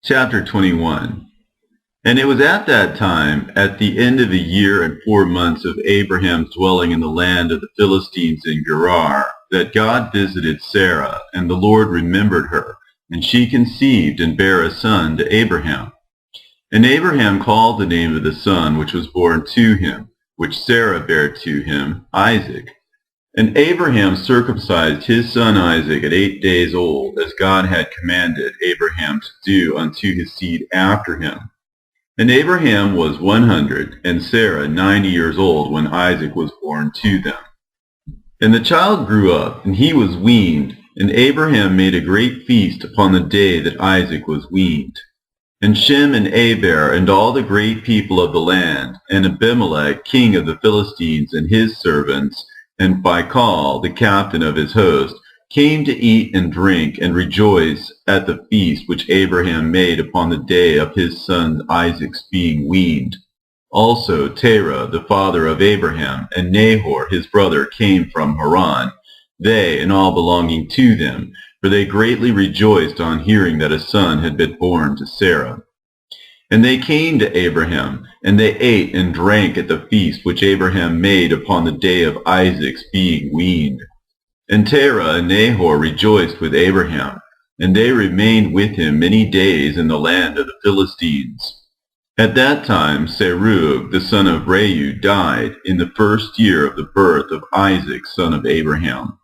Chapter 21. And it was at that time, at the end of a year and 4 months of Abraham's dwelling in the land of the Philistines in Gerar, that God visited Sarah, and the Lord remembered her, and she conceived and bare a son to Abraham. And Abraham called the name of the son which was born to him, which Sarah bare to him, Isaac. And Abraham circumcised his son Isaac at 8 days old, as God had commanded Abraham to do unto his seed after him. And Abraham was 100, and Sarah 90 years old when Isaac was born to them. And the child grew up, and he was weaned, and Abraham made a great feast upon the day that Isaac was weaned. And Shem and Eber and all the great people of the land, and Abimelech king of the Philistines and his servants, and Phicol, the captain of his host, came to eat and drink and rejoice at the feast which Abraham made upon the day of his son Isaac's being weaned. Also Terah, the father of Abraham, and Nahor his brother came from Haran, they and all belonging to them, for they greatly rejoiced on hearing that a son had been born to Sarah. And they came to Abraham, and they ate and drank at the feast which Abraham made upon the day of Isaac's being weaned. And Terah and Nahor rejoiced with Abraham, and they remained with him many days in the land of the Philistines. At that time Serug, the son of Reu, died in the first year of the birth of Isaac, son of Abraham.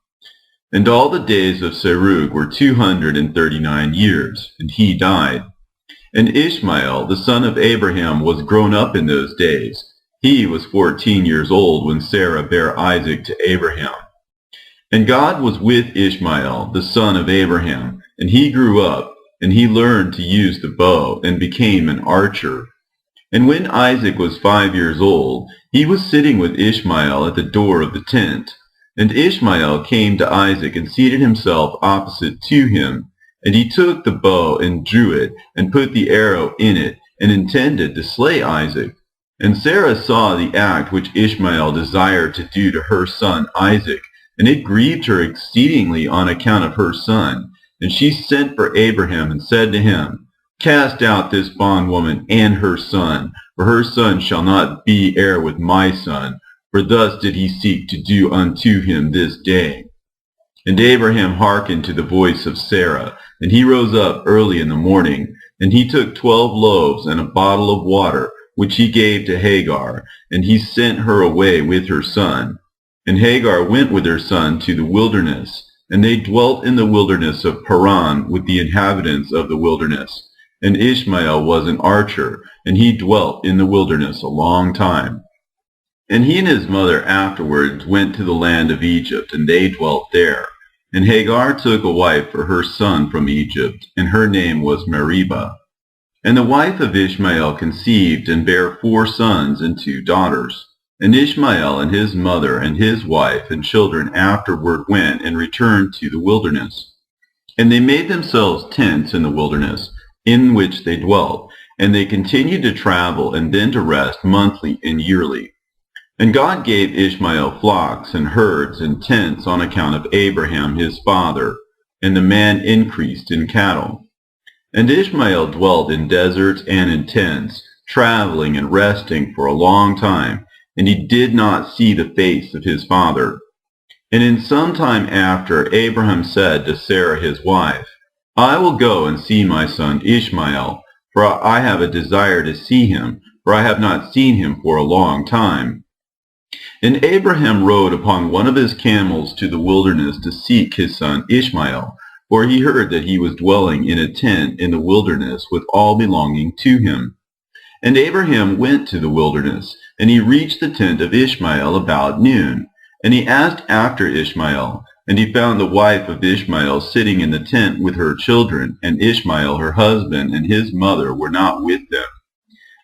And all the days of Serug were 239 years, and he died. And Ishmael, the son of Abraham, was grown up in those days. He was 14 years old when Sarah bare Isaac to Abraham. And God was with Ishmael, the son of Abraham, and he grew up, and he learned to use the bow, and became an archer. And when Isaac was 5 years old, he was sitting with Ishmael at the door of the tent. And Ishmael came to Isaac and seated himself opposite to him. And he took the bow and drew it, and put the arrow in it, and intended to slay Isaac. And Sarah saw the act which Ishmael desired to do to her son Isaac, and it grieved her exceedingly on account of her son. And she sent for Abraham, and said to him, Cast out this bondwoman and her son, for her son shall not be heir with my son, for thus did he seek to do unto him this day. And Abraham hearkened to the voice of Sarah, and he rose up early in the morning, and he took 12 loaves and a bottle of water, which he gave to Hagar, and he sent her away with her son. And Hagar went with her son to the wilderness, and they dwelt in the wilderness of Paran with the inhabitants of the wilderness. And Ishmael was an archer, and he dwelt in the wilderness a long time. And he and his mother afterwards went to the land of Egypt, and they dwelt there. And Hagar took a wife for her son from Egypt, and her name was Meribah. And the wife of Ishmael conceived, and bare 4 sons and 2 daughters. And Ishmael and his mother and his wife and children afterward went and returned to the wilderness. And they made themselves tents in the wilderness, in which they dwelt, and they continued to travel and then to rest monthly and yearly. And God gave Ishmael flocks and herds and tents on account of Abraham his father, and the man increased in cattle. And Ishmael dwelt in deserts and in tents, traveling and resting for a long time, and he did not see the face of his father. And in some time after, Abraham said to Sarah his wife, I will go and see my son Ishmael, for I have a desire to see him, for I have not seen him for a long time. And Abraham rode upon one of his camels to the wilderness to seek his son Ishmael, for he heard that he was dwelling in a tent in the wilderness with all belonging to him. And Abraham went to the wilderness, and he reached the tent of Ishmael about noon. And he asked after Ishmael, and he found the wife of Ishmael sitting in the tent with her children, and Ishmael her husband and his mother were not with them.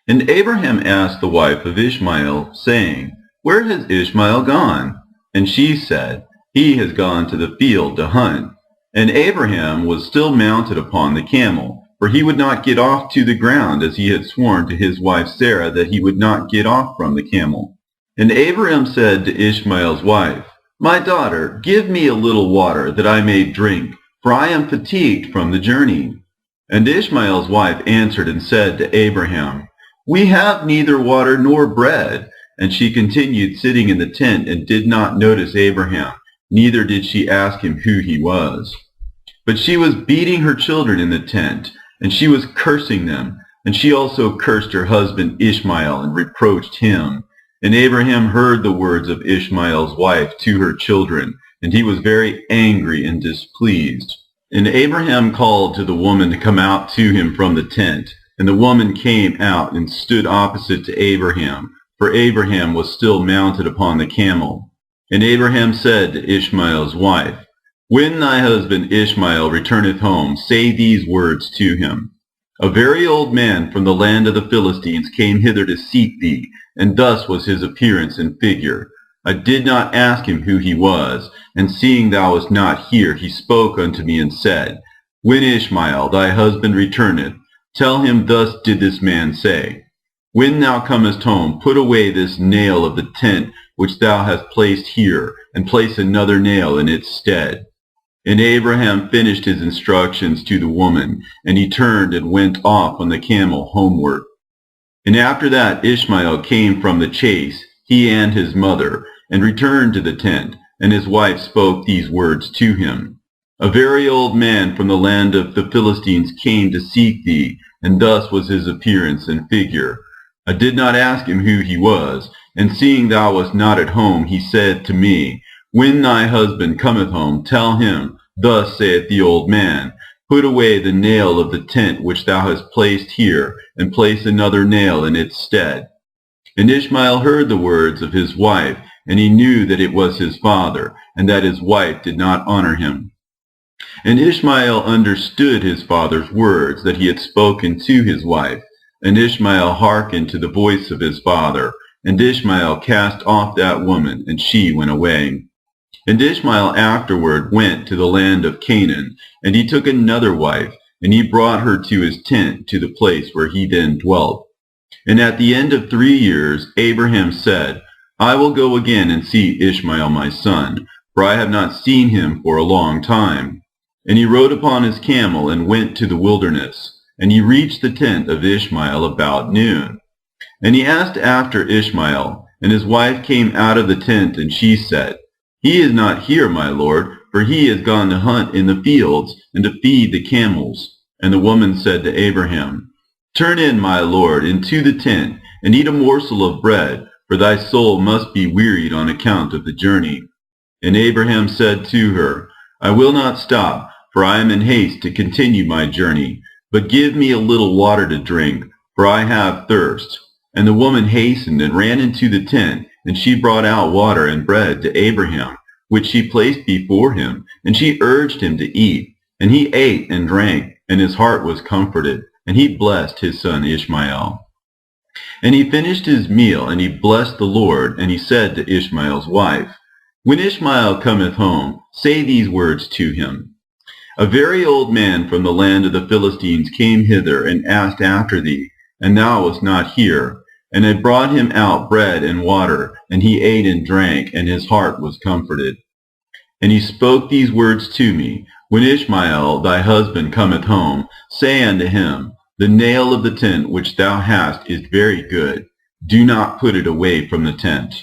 And Abraham asked the wife of Ishmael, saying, Where has Ishmael gone? And she said, He has gone to the field to hunt. And Abraham was still mounted upon the camel, for he would not get off to the ground, as he had sworn to his wife Sarah that he would not get off from the camel. And Abraham said to Ishmael's wife, My daughter, give me a little water that I may drink, for I am fatigued from the journey. And Ishmael's wife answered and said to Abraham, We have neither water nor bread. And she continued sitting in the tent and did not notice Abraham, neither did she ask him who he was. But she was beating her children in the tent, and she was cursing them. And she also cursed her husband Ishmael and reproached him. And Abraham heard the words of Ishmael's wife to her children, and he was very angry and displeased. And Abraham called to the woman to come out to him from the tent. And the woman came out and stood opposite to Abraham, for Abraham was still mounted upon the camel. And Abraham said to Ishmael's wife, When thy husband Ishmael returneth home, say these words to him. A very old man from the land of the Philistines came hither to seek thee, and thus was his appearance and figure. I did not ask him who he was, and seeing thou wast not here, he spoke unto me and said, When Ishmael thy husband returneth, tell him thus did this man say, When thou comest home, put away this nail of the tent which thou hast placed here, and place another nail in its stead. And Abraham finished his instructions to the woman, and he turned and went off on the camel homeward. And after that Ishmael came from the chase, he and his mother, and returned to the tent, and his wife spoke these words to him. A very old man from the land of the Philistines came to seek thee, and thus was his appearance and figure. I did not ask him who he was, and seeing thou wast not at home, he said to me, When thy husband cometh home, tell him, Thus saith the old man, Put away the nail of the tent which thou hast placed here, and place another nail in its stead. And Ishmael heard the words of his wife, and he knew that it was his father, and that his wife did not honor him. And Ishmael understood his father's words that he had spoken to his wife. And Ishmael hearkened to the voice of his father. And Ishmael cast off that woman, and she went away. And Ishmael afterward went to the land of Canaan, and he took another wife, and he brought her to his tent, to the place where he then dwelt. And at the end of 3 years Abraham said, I will go again and see Ishmael my son, for I have not seen him for a long time. And he rode upon his camel and went to the wilderness. And he reached the tent of Ishmael about noon. And he asked after Ishmael, and his wife came out of the tent, and she said, He is not here, my lord, for he is gone to hunt in the fields, and to feed the camels. And the woman said to Abraham, Turn in, my lord, into the tent, and eat a morsel of bread, for thy soul must be wearied on account of the journey. And Abraham said to her, I will not stop, for I am in haste to continue my journey, but give me a little water to drink, for I have thirst. And the woman hastened and ran into the tent, and she brought out water and bread to Abraham, which she placed before him, and she urged him to eat. And he ate and drank, and his heart was comforted, and he blessed his son Ishmael. And he finished his meal, and he blessed the Lord, and he said to Ishmael's wife, When Ishmael cometh home, say these words to him. A very old man from the land of the Philistines came hither, and asked after thee, and thou wast not here. And I brought him out bread and water, and he ate and drank, and his heart was comforted. And he spoke these words to me, When Ishmael thy husband cometh home, say unto him, The nail of the tent which thou hast is very good. Do not put it away from the tent.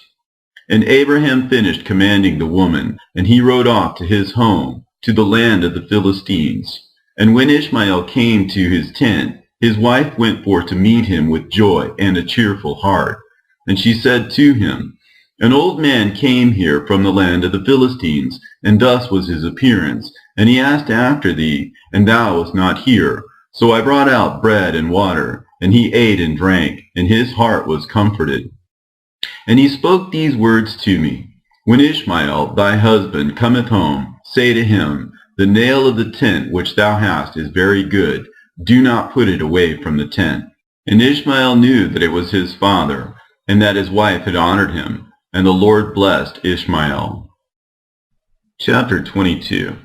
And Abraham finished commanding the woman, and he rode off to his home, to the land of the Philistines. And when Ishmael came to his tent, his wife went forth to meet him with joy and a cheerful heart. And she said to him, An old man came here from the land of the Philistines, and thus was his appearance. And he asked after thee, and thou wast not here. So I brought out bread and water, and he ate and drank, and his heart was comforted. And he spoke these words to me, When Ishmael thy husband cometh home, say to him, The nail of the tent which thou hast is very good. Do not put it away from the tent. And Ishmael knew that it was his father, and that his wife had honored him. And the Lord blessed Ishmael. Chapter 22.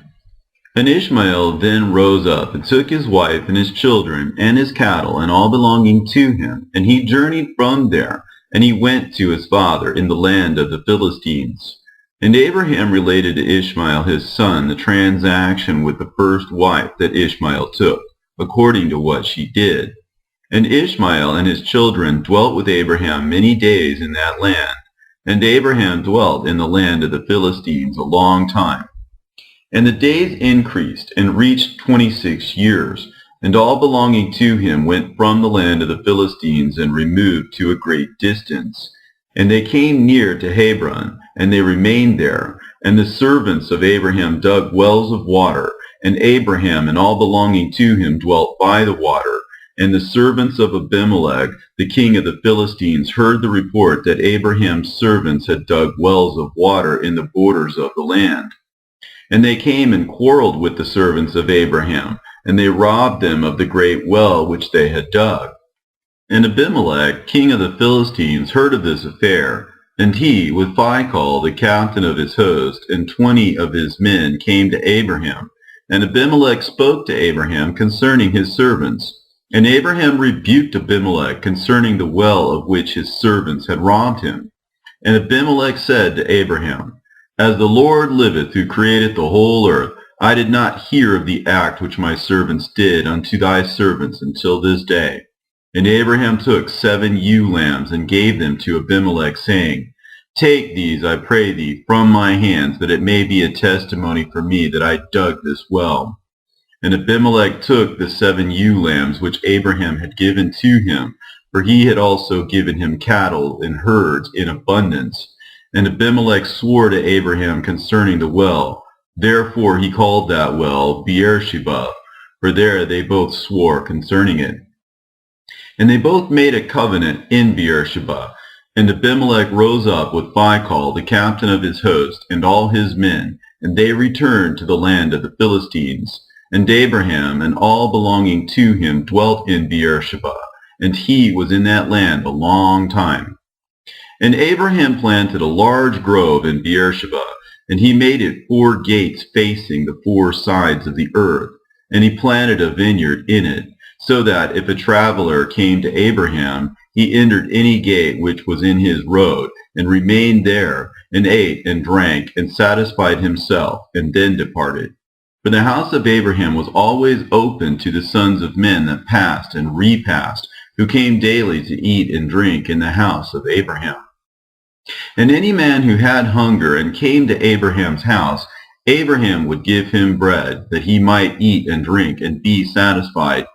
And Ishmael then rose up, and took his wife and his children, and his cattle, and all belonging to him. And he journeyed from there, and he went to his father in the land of the Philistines. And Abraham related to Ishmael his son the transaction with the first wife that Ishmael took, according to what she did. And Ishmael and his children dwelt with Abraham many days in that land. And Abraham dwelt in the land of the Philistines a long time. And the days increased and reached 26 years, and all belonging to him went from the land of the Philistines and removed to a great distance. And they came near to Hebron, and they remained there. And the servants of Abraham dug wells of water, and Abraham and all belonging to him dwelt by the water. And the servants of Abimelech, the king of the Philistines, heard the report that Abraham's servants had dug wells of water in the borders of the land. And they came and quarreled with the servants of Abraham, and they robbed them of the great well which they had dug. And Abimelech, king of the Philistines, heard of this affair, and he, with Phicol, the captain of his host, and 20 of his men, came to Abraham. And Abimelech spoke to Abraham concerning his servants. And Abraham rebuked Abimelech concerning the well of which his servants had robbed him. And Abimelech said to Abraham, As the Lord liveth, who created the whole earth, I did not hear of the act which my servants did unto thy servants until this day. And Abraham took 7 ewe lambs and gave them to Abimelech, saying, Take these, I pray thee, from my hands, that it may be a testimony for me that I dug this well. And Abimelech took the 7 ewe lambs which Abraham had given to him, for he had also given him cattle and herds in abundance. And Abimelech swore to Abraham concerning the well. Therefore he called that well Beersheba, for there they both swore concerning it. And they both made a covenant in Beersheba. And Abimelech rose up with Phicol, the captain of his host, and all his men, and they returned to the land of the Philistines. And Abraham and all belonging to him dwelt in Beersheba, and he was in that land a long time. And Abraham planted a large grove in Beersheba, and he made it 4 gates facing the 4 sides of the earth, and he planted a vineyard in it, so that if a traveler came to Abraham, he entered any gate which was in his road, and remained there, and ate and drank, and satisfied himself, and then departed. For the house of Abraham was always open to the sons of men that passed and repassed, who came daily to eat and drink in the house of Abraham. And any man who had hunger and came to Abraham's house, Abraham would give him bread, that he might eat and drink and be satisfied.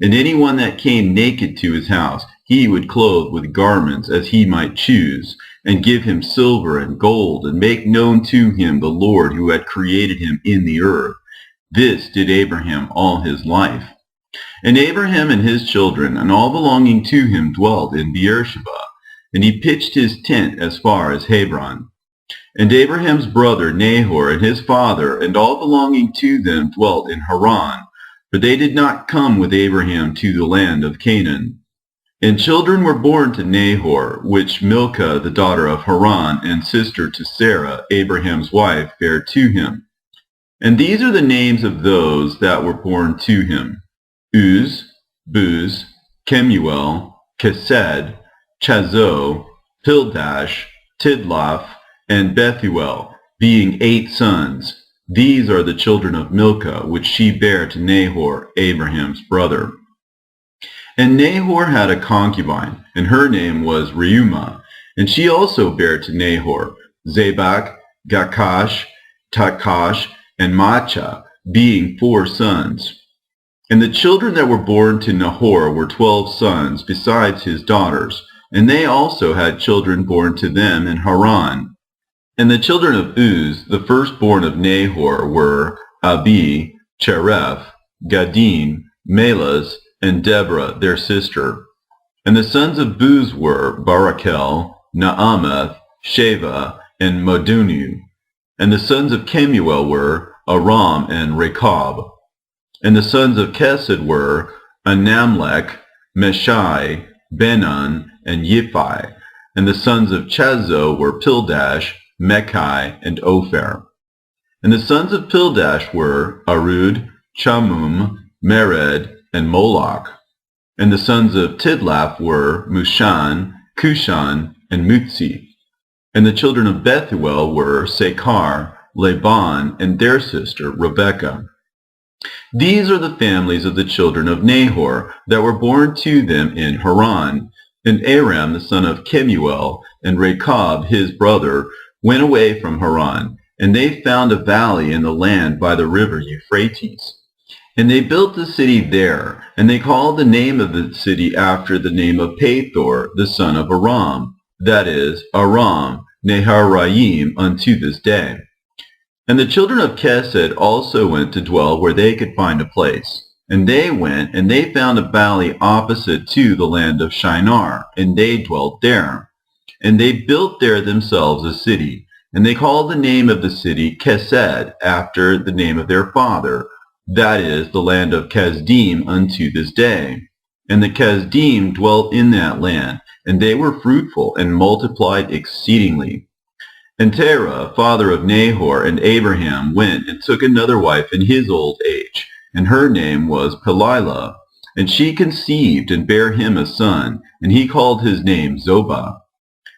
And anyone that came naked to his house, he would clothe with garments as he might choose, and give him silver and gold, and make known to him the Lord who had created him in the earth. This did Abraham all his life. And Abraham and his children and all belonging to him dwelt in Beersheba, and he pitched his tent as far as Hebron. And Abraham's brother Nahor and his father and all belonging to them dwelt in Haran, for they did not come with Abraham to the land of Canaan. And children were born to Nahor, which Milcah the daughter of Haran and sister to Sarah, Abraham's wife, bare to him. And these are the names of those that were born to him: Uz, Buz, Kemuel, Kesed, Chazo, Pildash, Tidlaph, and Bethuel, being 8 sons. These are the children of Milcah, which she bare to Nahor, Abraham's brother. And Nahor had a concubine, and her name was Reumah, and she also bare to Nahor Zabak, Gakash, Takash, and Maachah, being 4 sons. And the children that were born to Nahor were 12 sons, besides his daughters, and they also had children born to them in Haran. And the children of Uz, the firstborn of Nahor, were Abi, Chereph, Gadim, Melas, and Deborah, their sister. And the sons of Buz were Barachel, Naamath, Sheva, and Modunu. And the sons of Kemuel were Aram and Rechab. And the sons of Kesed were Anamlech, Meshai, Benon, and Yiphi. And the sons of Chazo were Pildash, Mechai, and Ophir. And the sons of Pildash were Arud, Chamum, Mered, and Moloch. And the sons of Tidlaph were Mushan, Cushan, and Mutzi. And the children of Bethuel were Sekar, Laban, and their sister Rebekah. These are the families of the children of Nahor that were born to them in Haran. And Aram, the son of Kemuel, and Rechab, his brother, went away from Haran, and they found a valley in the land by the river Euphrates. And they built a city there, and they called the name of the city after the name of Pathor, the son of Aram, that is, Aram Naharaim, unto this day. And the children of Chesed also went to dwell where they could find a place. And they went, and they found a valley opposite to the land of Shinar, and they dwelt there. And they built there themselves a city, and they called the name of the city Chesed, after the name of their father, that is, the land of Chesdim, unto this day. And the Chesdim dwelt in that land, and they were fruitful and multiplied exceedingly. And Terah, father of Nahor and Abraham, went and took another wife in his old age, and her name was Pelilah. And she conceived and bare him a son, and he called his name Zobah.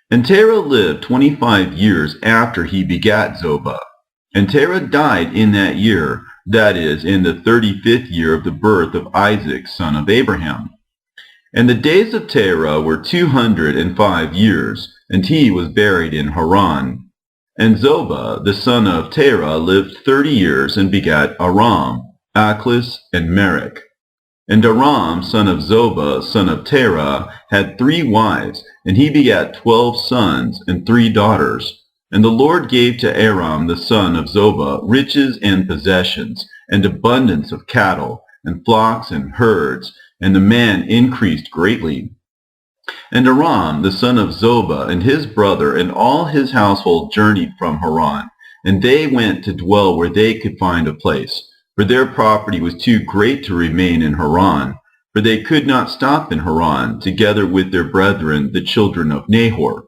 And Terah lived 25 years after he begat Zobah. And Terah died in that year, that is, in the 35th year of the birth of Isaac, son of Abraham. And the days of Terah were 205 years, and he was buried in Haran. And Zobah, the son of Terah, lived 30 years and begat Aram, Achlis, and Merek. And Aram, son of Zobah, son of Terah, had 3 wives, and he begat 12 sons and 3 daughters. And the Lord gave to Aram, the son of Zobah, riches and possessions, and abundance of cattle, and flocks and herds, and the man increased greatly. And Aram, the son of Zobah, and his brother, and all his household journeyed from Haran, and they went to dwell where they could find a place, for their property was too great to remain in Haran, for they could not stop in Haran, together with their brethren, the children of Nahor.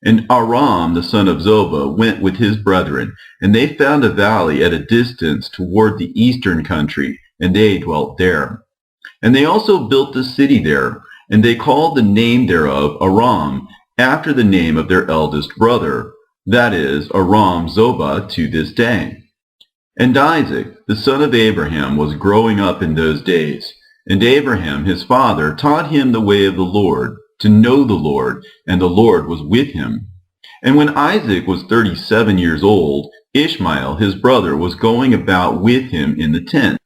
And Aram, the son of Zobah, went with his brethren, and they found a valley at a distance toward the eastern country, and they dwelt there. And they also built a city there, and they called the name thereof Aram, after the name of their eldest brother, that is, Aram Zobah, to this day. And Isaac, the son of Abraham, was growing up in those days. And Abraham, his father, taught him the way of the Lord, to know the Lord, and the Lord was with him. And when Isaac was 37 years old, Ishmael, his brother, was going about with him in the tent.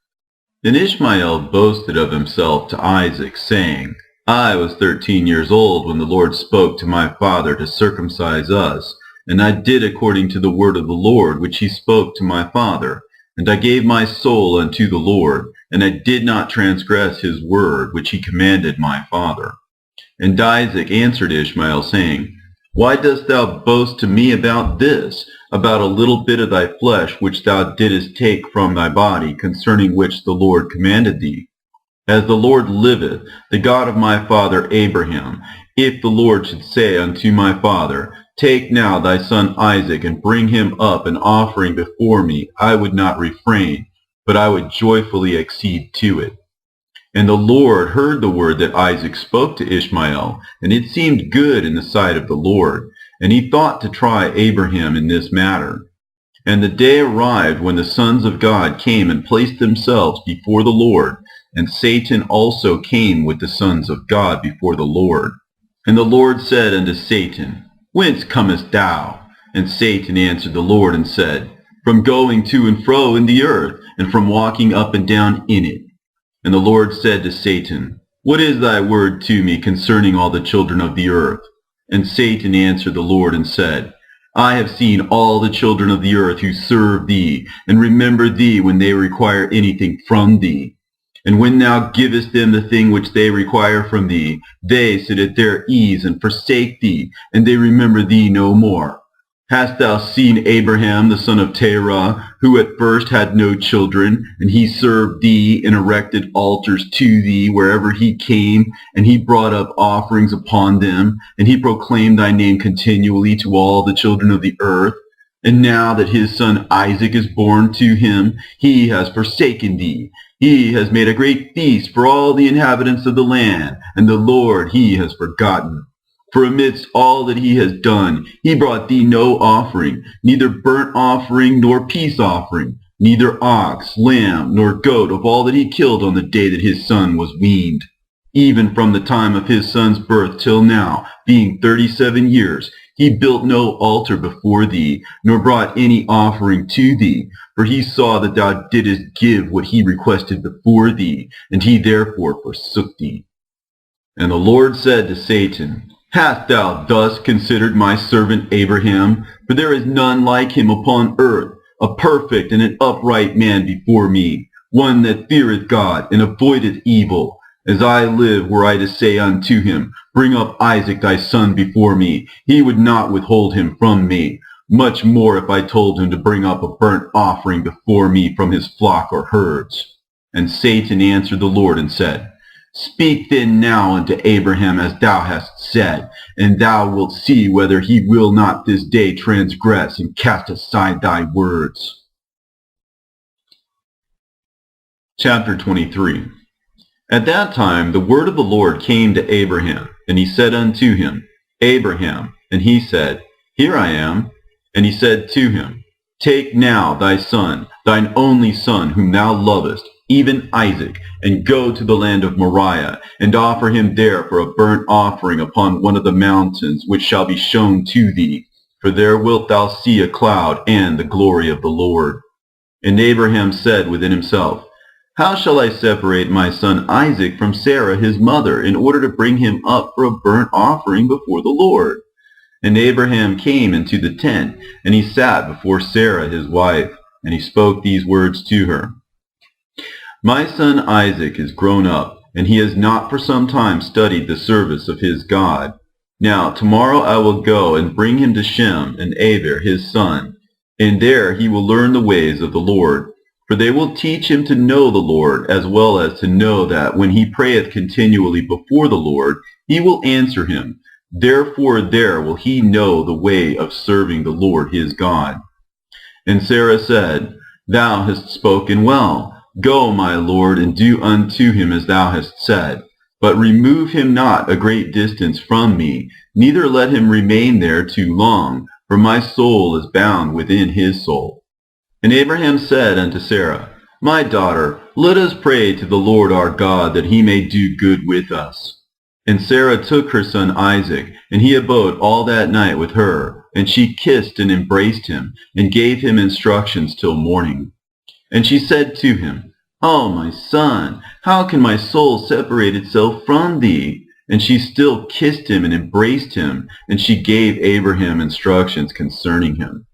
And Ishmael boasted of himself to Isaac, saying, I was 13 years old when the Lord spoke to my father to circumcise us, and I did according to the word of the Lord which he spoke to my father. And I gave my soul unto the Lord, and I did not transgress his word which he commanded my father. And Isaac answered Ishmael, saying, Why dost thou boast to me about this, about a little bit of thy flesh which thou didst take from thy body, concerning which the Lord commanded thee? As the Lord liveth, the God of my father Abraham, if the Lord should say unto my father, Take now thy son Isaac, and bring him up an offering before me, I would not refrain, but I would joyfully accede to it. And the Lord heard the word that Isaac spoke to Ishmael, and it seemed good in the sight of the Lord, and he thought to try Abraham in this matter. And the day arrived when the sons of God came and placed themselves before the Lord, and Satan also came with the sons of God before the Lord. And the Lord said unto Satan, Whence comest thou? And Satan answered the Lord and said, From going to and fro in the earth, and from walking up and down in it. And the Lord said to Satan, What is thy word to me concerning all the children of the earth? And Satan answered the Lord and said, I have seen all the children of the earth who serve thee, and remember thee when they require anything from thee. And when thou givest them the thing which they require from thee, they sit at their ease and forsake thee, and they remember thee no more. Hast thou seen Abraham the son of Terah, who at first had no children, and he served thee and erected altars to thee wherever he came, and he brought up offerings upon them, and he proclaimed thy name continually to all the children of the earth? And now that his son Isaac is born to him, he has forsaken thee. He has made a great feast for all the inhabitants of the land, and the Lord he has forgotten. For amidst all that he has done, he brought thee no offering, neither burnt offering nor peace offering, neither ox, lamb, nor goat of all that he killed on the day that his son was weaned. Even from the time of his son's birth till now, being 37 years, he built no altar before thee, nor brought any offering to thee, for he saw that thou didst give what he requested before thee, and he therefore forsook thee. And the Lord said to Satan, Hast thou thus considered my servant Abraham? For there is none like him upon earth, a perfect and an upright man before me, one that feareth God and avoideth evil. As I live, were I to say unto him, Bring up Isaac thy son before me, he would not withhold him from me. Much more if I told him to bring up a burnt offering before me from his flock or herds. And Satan answered the Lord and said, Speak then now unto Abraham as thou hast said, and thou wilt see whether he will not this day transgress and cast aside thy words. Chapter 23. At that time the word of the Lord came to Abraham, and he said unto him, Abraham. And he said, Here I am. And he said to him, Take now thy son, thine only son, whom thou lovest, even Isaac, and go to the land of Moriah, and offer him there for a burnt offering upon one of the mountains which shall be shown to thee. For there wilt thou see a cloud and the glory of the Lord. And Abraham said within himself, How shall I separate my son Isaac from Sarah his mother, in order to bring him up for a burnt offering before the Lord? And Abraham came into the tent, and he sat before Sarah his wife, and he spoke these words to her. My son Isaac is grown up, and he has not for some time studied the service of his God. Now tomorrow I will go and bring him to Shem and Eber his son, and there he will learn the ways of the Lord. For they will teach him to know the Lord, as well as to know that when he prayeth continually before the Lord, he will answer him. Therefore there will he know the way of serving the Lord his God. And Sarah said, Thou hast spoken well. Go, my Lord, and do unto him as thou hast said. But remove him not a great distance from me, neither let him remain there too long, for my soul is bound within his soul. And Abraham said unto Sarah, My daughter, let us pray to the Lord our God, that he may do good with us. And Sarah took her son Isaac, and he abode all that night with her, and she kissed and embraced him, and gave him instructions till morning. And she said to him, O my son, how can my soul separate itself from thee? And she still kissed him and embraced him, and she gave Abraham instructions concerning him.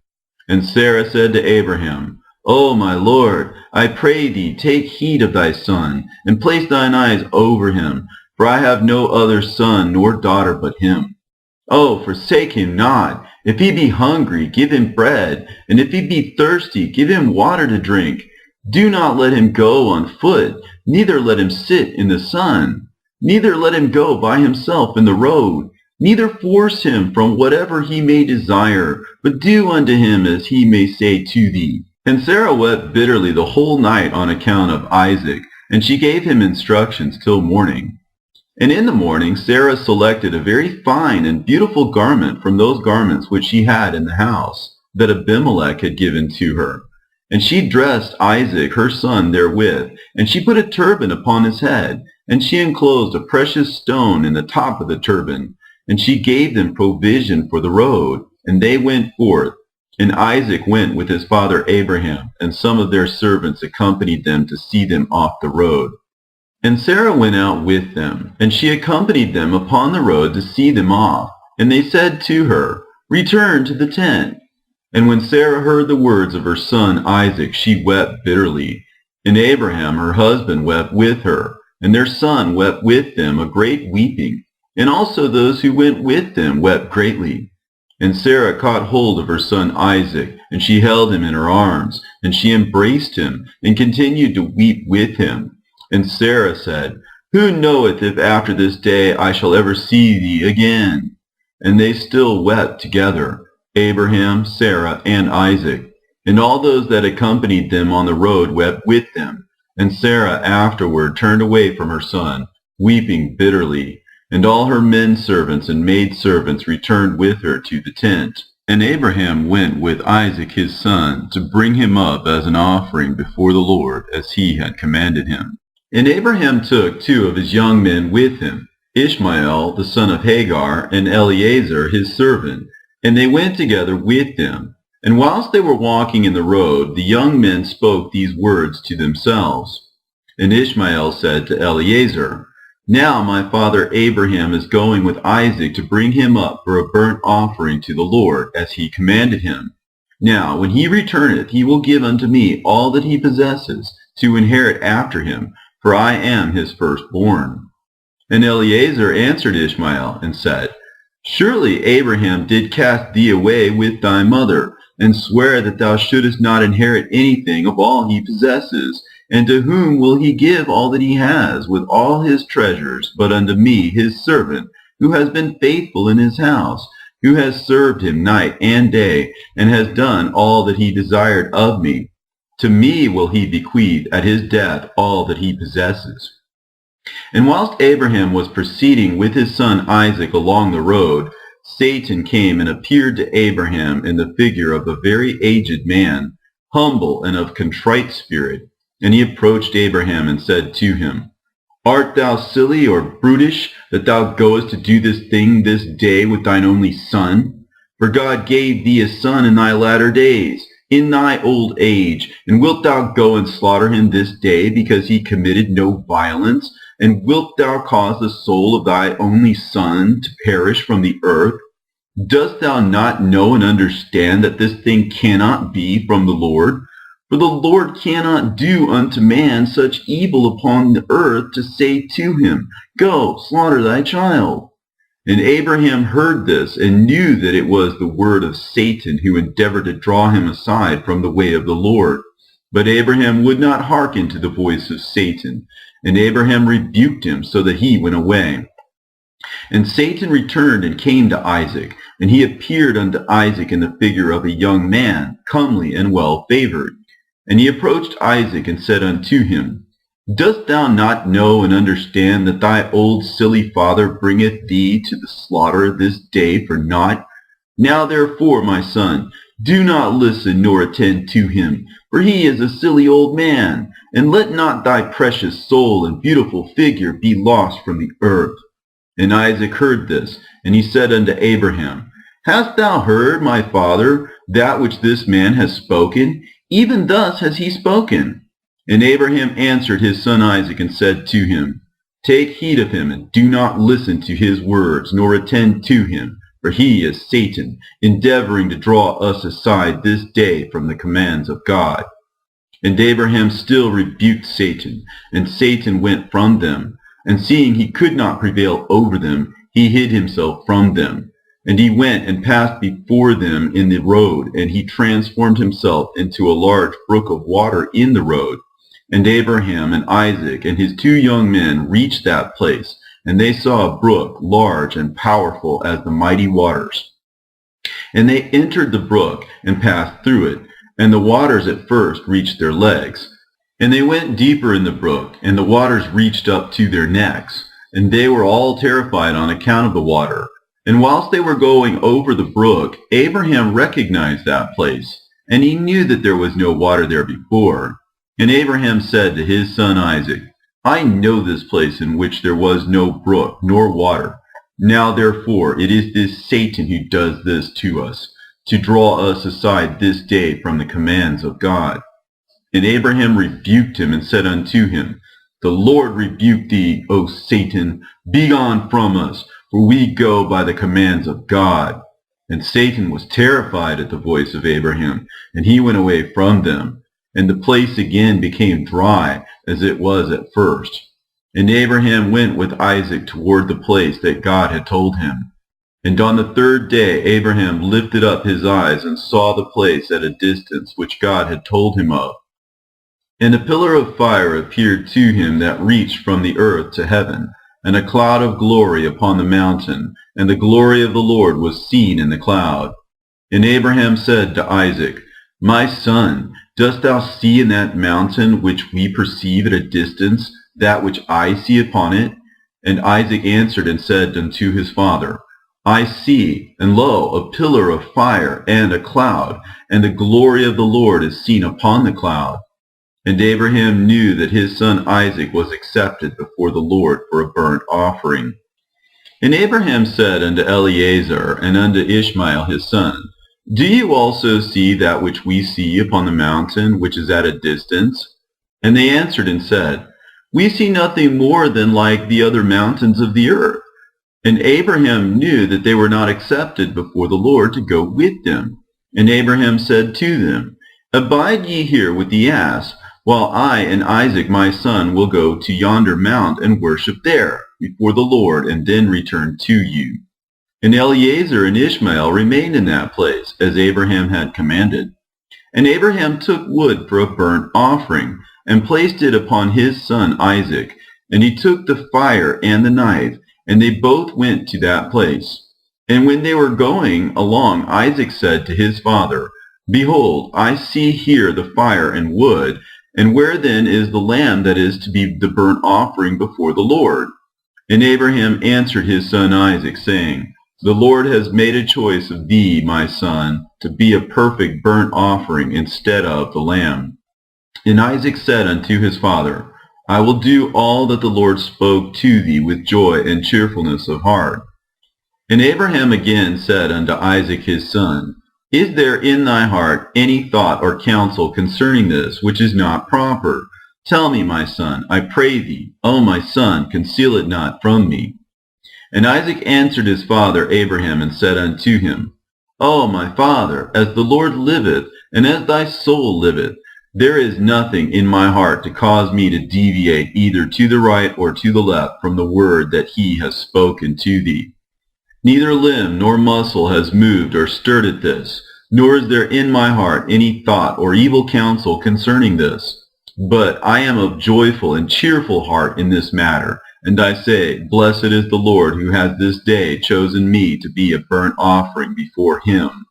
And Sarah said to Abraham, O my Lord, I pray thee, take heed of thy son, and place thine eyes over him, for I have no other son nor daughter but him. Oh, forsake him not. If he be hungry, give him bread, and if he be thirsty, give him water to drink. Do not let him go on foot, neither let him sit in the sun, neither let him go by himself in the road, neither force him from whatever he may desire, but do unto him as he may say to thee. And Sarah wept bitterly the whole night on account of Isaac, and she gave him instructions till morning. And in the morning Sarah selected a very fine and beautiful garment from those garments which she had in the house, that Abimelech had given to her. And she dressed Isaac her son therewith, and she put a turban upon his head, and she enclosed a precious stone in the top of the turban. And she gave them provision for the road, and they went forth. And Isaac went with his father Abraham, and some of their servants accompanied them to see them off the road. And Sarah went out with them, and she accompanied them upon the road to see them off. And they said to her, Return to the tent. And when Sarah heard the words of her son Isaac, she wept bitterly. And Abraham her husband wept with her, and their son wept with them a great weeping. And also those who went with them wept greatly. And Sarah caught hold of her son Isaac, and she held him in her arms, and she embraced him, and continued to weep with him. And Sarah said, Who knoweth if after this day I shall ever see thee again? And they still wept together, Abraham, Sarah, and Isaac. And all those that accompanied them on the road wept with them. And Sarah afterward turned away from her son, weeping bitterly. And all her men servants and maid servants returned with her to the tent. And Abraham went with Isaac his son to bring him up as an offering before the Lord, as he had commanded him. And Abraham took 2 of his young men with him, Ishmael the son of Hagar, and Eleazar his servant, and they went together with them. And whilst they were walking in the road, the young men spoke these words to themselves. And Ishmael said to Eleazar, Now my father Abraham is going with Isaac to bring him up for a burnt offering to the Lord, as he commanded him. Now when he returneth, he will give unto me all that he possesses, to inherit after him, for I am his firstborn. And Eleazar answered Ishmael, and said, Surely Abraham did cast thee away with thy mother, and swear that thou shouldest not inherit anything of all he possesses. And to whom will he give all that he has, with all his treasures, but unto me his servant, who has been faithful in his house, who has served him night and day, and has done all that he desired of me? To me will he bequeath at his death all that he possesses. And whilst Abraham was proceeding with his son Isaac along the road, Satan came and appeared to Abraham in the figure of a very aged man, humble and of contrite spirit. And he approached Abraham and said to him, Art thou silly or brutish, that thou goest to do this thing this day with thine only son? For God gave thee a son in thy latter days, in thy old age, and wilt thou go and slaughter him this day, because he committed no violence? And wilt thou cause the soul of thy only son to perish from the earth? Dost thou not know and understand that this thing cannot be from the Lord? For the Lord cannot do unto man such evil upon the earth, to say to him, Go, slaughter thy child. And Abraham heard this, and knew that it was the word of Satan, who endeavored to draw him aside from the way of the Lord. But Abraham would not hearken to the voice of Satan. And Abraham rebuked him, so that he went away. And Satan returned and came to Isaac, and he appeared unto Isaac in the figure of a young man, comely and well-favored. And he approached Isaac and said unto him, Dost thou not know and understand that thy old silly father bringeth thee to the slaughter this day for naught? Now therefore, my son, do not listen nor attend to him, for he is a silly old man, and let not thy precious soul and beautiful figure be lost from the earth. And Isaac heard this, and he said unto Abraham, Hast thou heard, my father, that which this man has spoken? Even thus has he spoken. And Abraham answered his son Isaac and said to him, Take heed of him, and do not listen to his words, nor attend to him, for he is Satan, endeavoring to draw us aside this day from the commands of God. And Abraham still rebuked Satan, and Satan went from them. And seeing he could not prevail over them, he hid himself from them. And he went and passed before them in the road, and he transformed himself into a large brook of water in the road. And Abraham and Isaac and his 2 young men reached that place, and they saw a brook large and powerful as the mighty waters. And they entered the brook and passed through it, and the waters at first reached their legs. And they went deeper in the brook, and the waters reached up to their necks. And they were all terrified on account of the water. And whilst they were going over the brook, Abraham recognized that place, and he knew that there was no water there before. And Abraham said to his son Isaac, I know this place in which there was no brook nor water. Now therefore it is this Satan who does this to us, to draw us aside this day from the commands of God. And Abraham rebuked him and said unto him, The Lord rebuke thee, O Satan, begone from us, for we go by the commands of God. And Satan was terrified at the voice of Abraham, and he went away from them. And the place again became dry, as it was at first. And Abraham went with Isaac toward the place that God had told him. And on the 3rd day Abraham lifted up his eyes and saw the place at a distance which God had told him of. And a pillar of fire appeared to him that reached from the earth to heaven, and a cloud of glory upon the mountain, and the glory of the Lord was seen in the cloud. And Abraham said to Isaac, My son, dost thou see in that mountain which we perceive at a distance that which I see upon it? And Isaac answered and said unto his father, I see, and lo, a pillar of fire and a cloud, and the glory of the Lord is seen upon the cloud. And Abraham knew that his son Isaac was accepted before the Lord for a burnt offering. And Abraham said unto Eliezer and unto Ishmael his son, Do you also see that which we see upon the mountain, which is at a distance? And they answered and said, We see nothing more than like the other mountains of the earth. And Abraham knew that they were not accepted before the Lord to go with them. And Abraham said to them, Abide ye here with the ass, while I and Isaac my son will go to yonder mount and worship there before the Lord, and then return to you. And Eliezer and Ishmael remained in that place, as Abraham had commanded. And Abraham took wood for a burnt offering, and placed it upon his son Isaac. And he took the fire and the knife, and they both went to that place. And when they were going along, Isaac said to his father, Behold, I see here the fire and wood, and where then is the lamb that is to be the burnt offering before the Lord? And Abraham answered his son Isaac, saying, The Lord has made a choice of thee, my son, to be a perfect burnt offering instead of the lamb. And Isaac said unto his father, I will do all that the Lord spoke to thee with joy and cheerfulness of heart. And Abraham again said unto Isaac his son, Is there in thy heart any thought or counsel concerning this which is not proper? Tell me, my son, I pray thee. O my son, conceal it not from me. And Isaac answered his father Abraham and said unto him, O my father, as the Lord liveth, and as thy soul liveth, there is nothing in my heart to cause me to deviate either to the right or to the left from the word that he has spoken to thee. Neither limb nor muscle has moved or stirred at this, nor is there in my heart any thought or evil counsel concerning this. But I am of joyful and cheerful heart in this matter, and I say, Blessed is the Lord who has this day chosen me to be a burnt offering before him.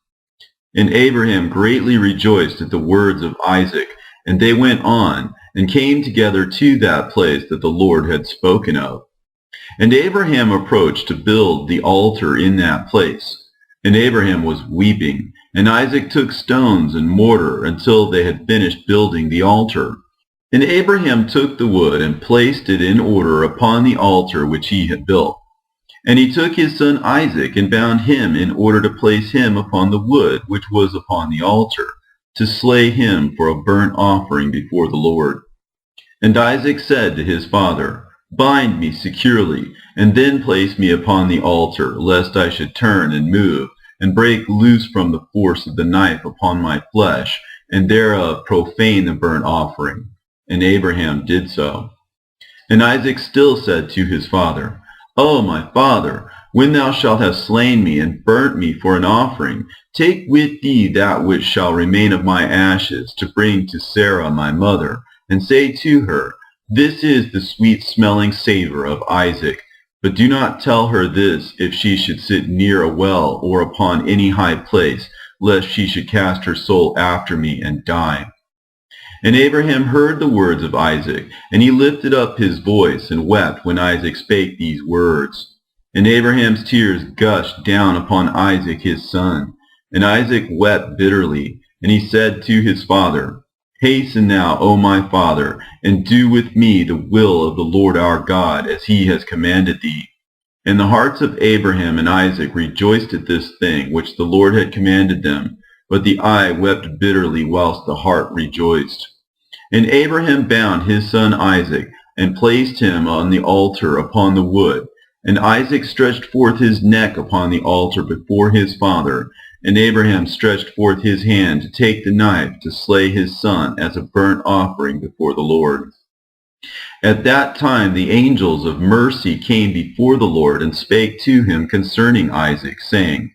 And Abraham greatly rejoiced at the words of Isaac, and they went on, and came together to that place that the Lord had spoken of. And Abraham approached to build the altar in that place. And Abraham was weeping, and Isaac took stones and mortar until they had finished building the altar. And Abraham took the wood and placed it in order upon the altar which he had built. And he took his son Isaac and bound him in order to place him upon the wood which was upon the altar, to slay him for a burnt offering before the Lord. And Isaac said to his father, Bind me securely, and then place me upon the altar, lest I should turn and move, and break loose from the force of the knife upon my flesh, and thereof profane the burnt offering. And Abraham did so. And Isaac still said to his father, O my father, when thou shalt have slain me and burnt me for an offering, take with thee that which shall remain of my ashes, to bring to Sarah my mother, and say to her, This is the sweet-smelling savor of Isaac. But do not tell her this if she should sit near a well or upon any high place, lest she should cast her soul after me and die. And Abraham heard the words of Isaac, and he lifted up his voice and wept when Isaac spake these words. And Abraham's tears gushed down upon Isaac his son. And Isaac wept bitterly, and he said to his father, Hasten now, O my father, and do with me the will of the Lord our God, as he has commanded thee. And the hearts of Abraham and Isaac rejoiced at this thing which the Lord had commanded them, but the eye wept bitterly whilst the heart rejoiced. And Abraham bound his son Isaac, and placed him on the altar upon the wood. And Isaac stretched forth his neck upon the altar before his father, and Abraham stretched forth his hand to take the knife to slay his son as a burnt offering before the Lord. At that time the angels of mercy came before the Lord, and spake to him concerning Isaac, saying,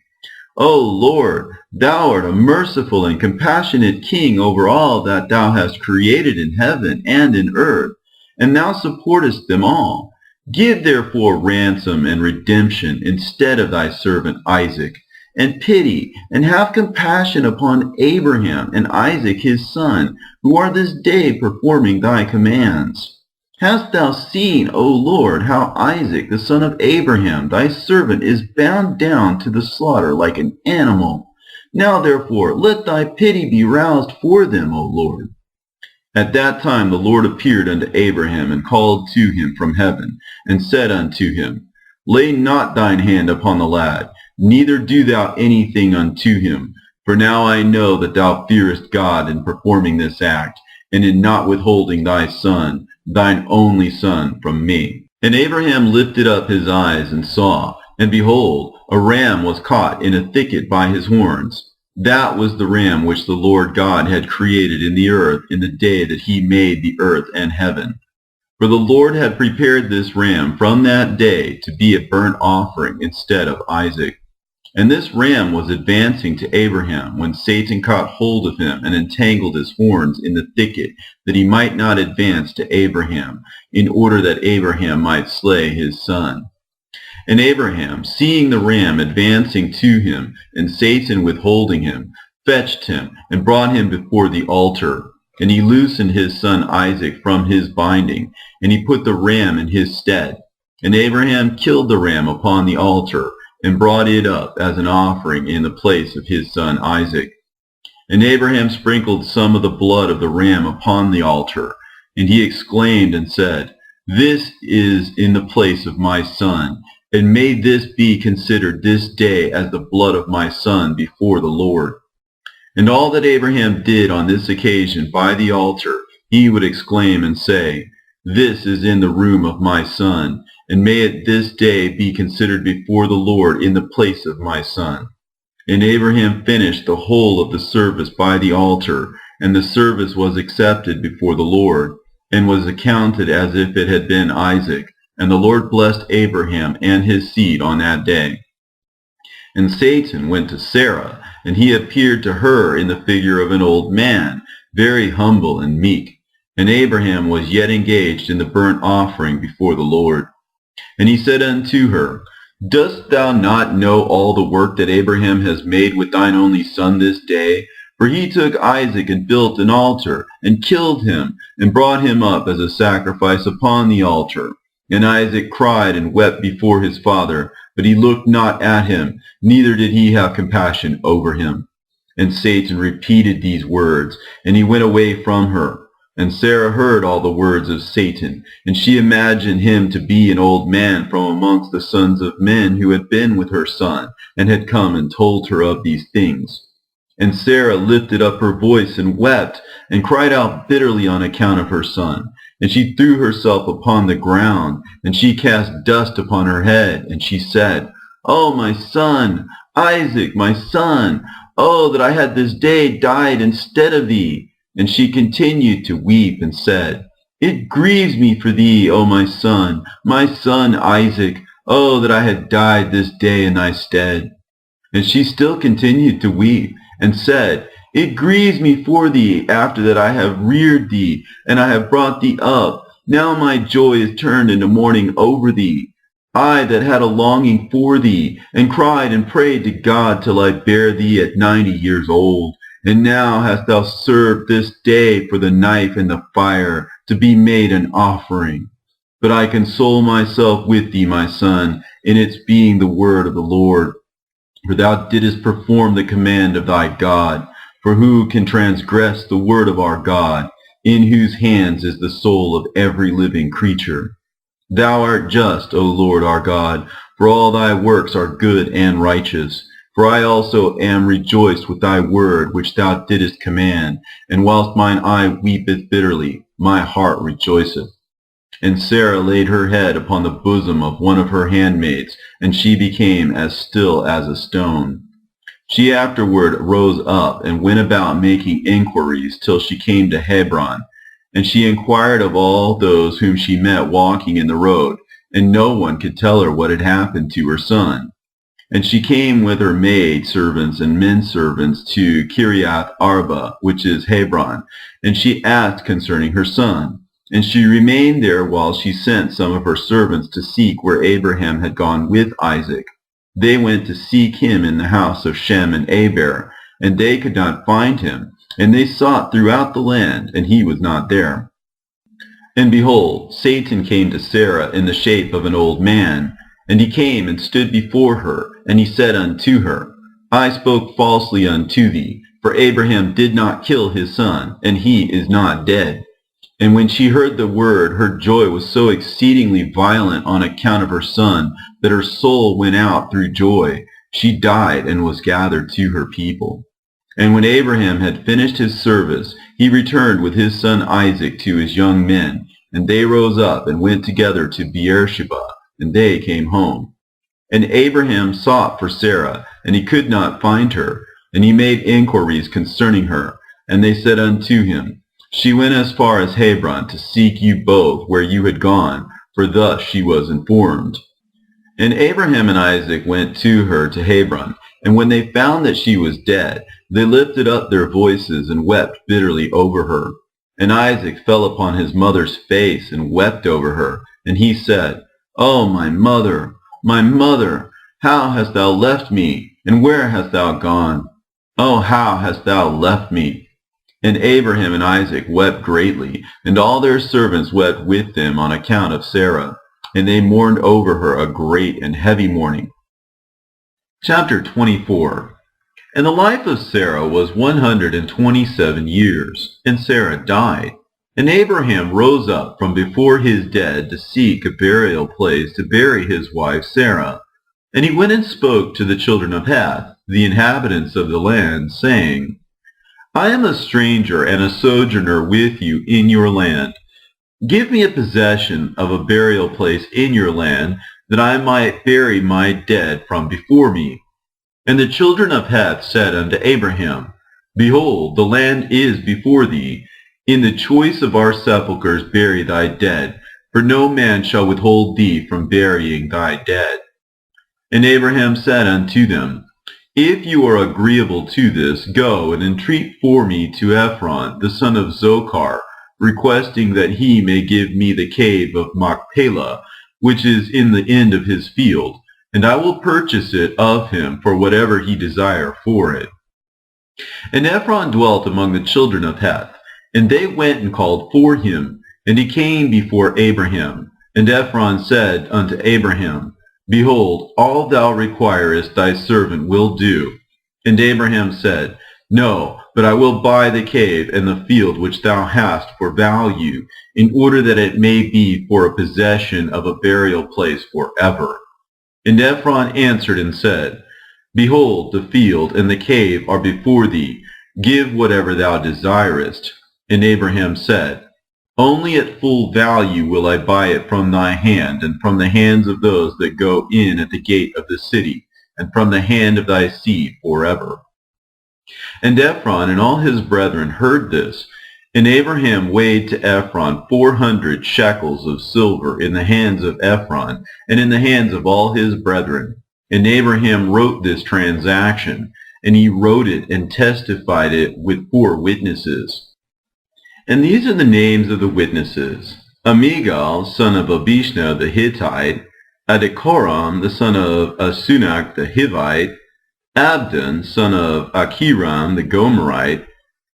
O Lord, thou art a merciful and compassionate king over all that thou hast created in heaven and in earth, and thou supportest them all. Give therefore ransom and redemption instead of thy servant Isaac, and pity, and have compassion upon Abraham and Isaac his son, who are this day performing thy commands. Hast thou seen, O Lord, how Isaac the son of Abraham thy servant is bound down to the slaughter like an animal? Now therefore let thy pity be roused for them, O Lord. At that time the Lord appeared unto Abraham, and called to him from heaven, and said unto him, Lay not thine hand upon the lad, neither do thou anything unto him. For now I know that thou fearest God in performing this act, and in not withholding thy son, thine only son, from me. And Abraham lifted up his eyes and saw, and behold, a ram was caught in a thicket by his horns. That was the ram which the Lord God had created in the earth in the day that he made the earth and heaven. For the Lord had prepared this ram from that day to be a burnt offering instead of Isaac. And this ram was advancing to Abraham when Satan caught hold of him and entangled his horns in the thicket, that he might not advance to Abraham, in order that Abraham might slay his son. And Abraham, seeing the ram advancing to him, and Satan withholding him, fetched him, and brought him before the altar. And he loosened his son Isaac from his binding, and he put the ram in his stead. And Abraham killed the ram upon the altar, and brought it up as an offering in the place of his son Isaac. And Abraham sprinkled some of the blood of the ram upon the altar, and he exclaimed and said, This is in the place of my son, and may this be considered this day as the blood of my son before the Lord. And all that Abraham did on this occasion by the altar, he would exclaim and say, This is in the room of my son, and may it this day be considered before the Lord in the place of my son. And Abraham finished the whole of the service by the altar, and the service was accepted before the Lord, and was accounted as if it had been Isaac. And the Lord blessed Abraham and his seed on that day. And Satan went to Sarah, and he appeared to her in the figure of an old man, very humble and meek. And Abraham was yet engaged in the burnt offering before the Lord. And he said unto her, Dost thou not know all the work that Abraham has made with thine only son this day? For he took Isaac and built an altar, and killed him, and brought him up as a sacrifice upon the altar. And Isaac cried and wept before his father, but he looked not at him, neither did he have compassion over him. And Satan repeated these words, and he went away from her. And Sarah heard all the words of Satan, and she imagined him to be an old man from amongst the sons of men who had been with her son, and had come and told her of these things. And Sarah lifted up her voice and wept, and cried out bitterly on account of her son. And she threw herself upon the ground, and she cast dust upon her head, and she said, O my son, Isaac, my son, oh, that I had this day died instead of thee. And she continued to weep and said, It grieves me for thee, O my son Isaac, oh, that I had died this day in thy stead. And she still continued to weep, and said, It grieves me for thee, after that I have reared thee, and I have brought thee up. Now my joy is turned into mourning over thee. I that had a longing for thee, and cried and prayed to God till I bare thee at 90 years old. And now hast thou served this day for the knife and the fire, to be made an offering. But I console myself with thee, my son, in its being the word of the Lord. For thou didst perform the command of thy God. For who can transgress the word of our God, in whose hands is the soul of every living creature? Thou art just, O Lord our God, for all thy works are good and righteous. For I also am rejoiced with thy word which thou didst command, and whilst mine eye weepeth bitterly, my heart rejoiceth. And Sarah laid her head upon the bosom of one of her handmaids, and she became as still as a stone. She afterward rose up, and went about making inquiries till she came to Hebron. And she inquired of all those whom she met walking in the road, and no one could tell her what had happened to her son. And she came with her maid servants and men servants to Kiriath Arba, which is Hebron, and she asked concerning her son. And she remained there while she sent some of her servants to seek where Abraham had gone with Isaac. They went to seek him in the house of Shem and Aber, and they could not find him. And they sought throughout the land, and he was not there. And behold, Satan came to Sarah in the shape of an old man. And he came and stood before her, and he said unto her, I spoke falsely unto thee, for Abraham did not kill his son, and he is not dead. And when she heard the word, her joy was so exceedingly violent on account of her son, that her soul went out through joy. She died and was gathered to her people. And when Abraham had finished his service, he returned with his son Isaac to his young men, and they rose up and went together to Beersheba, and they came home. And Abraham sought for Sarah, and he could not find her, and he made inquiries concerning her. And they said unto him, She went as far as Hebron to seek you both where you had gone, for thus she was informed. And Abraham and Isaac went to her to Hebron, and when they found that she was dead, they lifted up their voices and wept bitterly over her. And Isaac fell upon his mother's face and wept over her. And he said, O my mother, how hast thou left me? And where hast thou gone? Oh, how hast thou left me? And Abraham and Isaac wept greatly, and all their servants wept with them on account of Sarah. And they mourned over her a great and heavy mourning. Chapter 24. And the life of Sarah was 127 years, and Sarah died. And Abraham rose up from before his dead to seek a burial place to bury his wife Sarah. And he went and spoke to the children of Heth, the inhabitants of the land, saying, I am a stranger and a sojourner with you in your land. Give me a possession of a burial place in your land, that I might bury my dead from before me. And the children of Heth said unto Abraham, Behold, the land is before thee. In the choice of our sepulchres bury thy dead, for no man shall withhold thee from burying thy dead. And Abraham said unto them, If you are agreeable to this, go and entreat for me to Ephron, the son of Zochar, requesting that he may give me the cave of Machpelah, which is in the end of his field, and I will purchase it of him for whatever he desire for it. And Ephron dwelt among the children of Heth, and they went and called for him, and he came before Abraham. And Ephron said unto Abraham, Behold, all thou requirest thy servant will do. And Abraham said, No, but I will buy the cave and the field which thou hast for value, in order that it may be for a possession of a burial place forever. And Ephron answered and said, Behold, the field and the cave are before thee. Give whatever thou desirest. And Abraham said, Only at full value will I buy it from thy hand, and from the hands of those that go in at the gate of the city, and from the hand of thy seed forever. And Ephron and all his brethren heard this. And Abraham weighed to Ephron 400 shekels of silver in the hands of Ephron, and in the hands of all his brethren. And Abraham wrote this transaction, and he wrote it and testified it with 4 witnesses. And these are the names of the witnesses: Amigal, son of Abishna the Hittite, Adikoram, the son of Asunach the Hivite, Abdon, son of Achiram the Gomerite,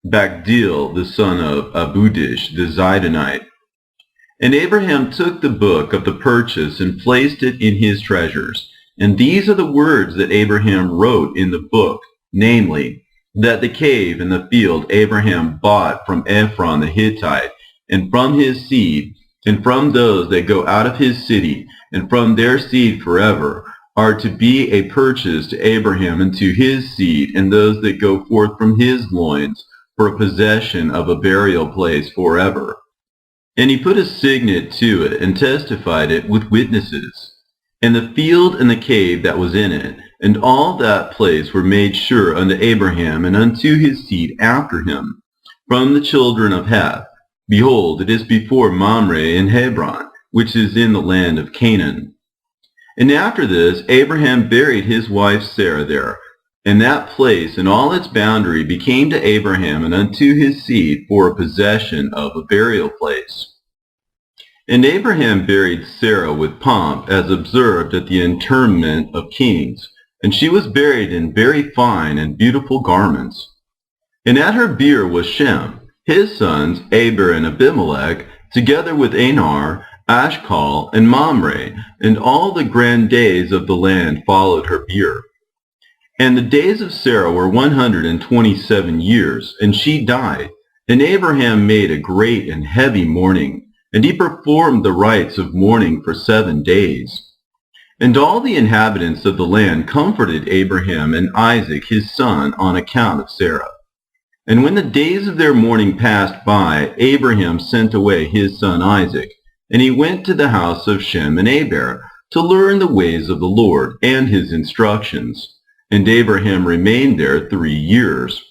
Bagdil, the son of Abudish the Zidonite. And Abraham took the book of the purchase and placed it in his treasures. And these are the words that Abraham wrote in the book, namely, that the cave and the field Abraham bought from Ephron the Hittite, and from his seed, and from those that go out of his city, and from their seed forever, are to be a purchase to Abraham and to his seed, and those that go forth from his loins, for a possession of a burial place forever. And he put a signet to it, and testified it with witnesses. And the field and the cave that was in it, and all that place were made sure unto Abraham and unto his seed after him, from the children of Heth. Behold, it is before Mamre in Hebron, which is in the land of Canaan. And after this, Abraham buried his wife Sarah there, and that place and all its boundary became to Abraham and unto his seed for a possession of a burial place. And Abraham buried Sarah with pomp, as observed at the interment of kings, and she was buried in very fine and beautiful garments. And at her bier was Shem, his sons Aber and Abimelech, together with Anar, Ashcal, and Mamre, and all the grand days of the land followed her bier. And the days of Sarah were 127 years, and she died. And Abraham made a great and heavy mourning, and he performed the rites of mourning for 7 days. And all the inhabitants of the land comforted Abraham and Isaac his son on account of Sarah. And when the days of their mourning passed by, Abraham sent away his son Isaac, and he went to the house of Shem and Eber to learn the ways of the Lord and his instructions. And Abraham remained there 3 years.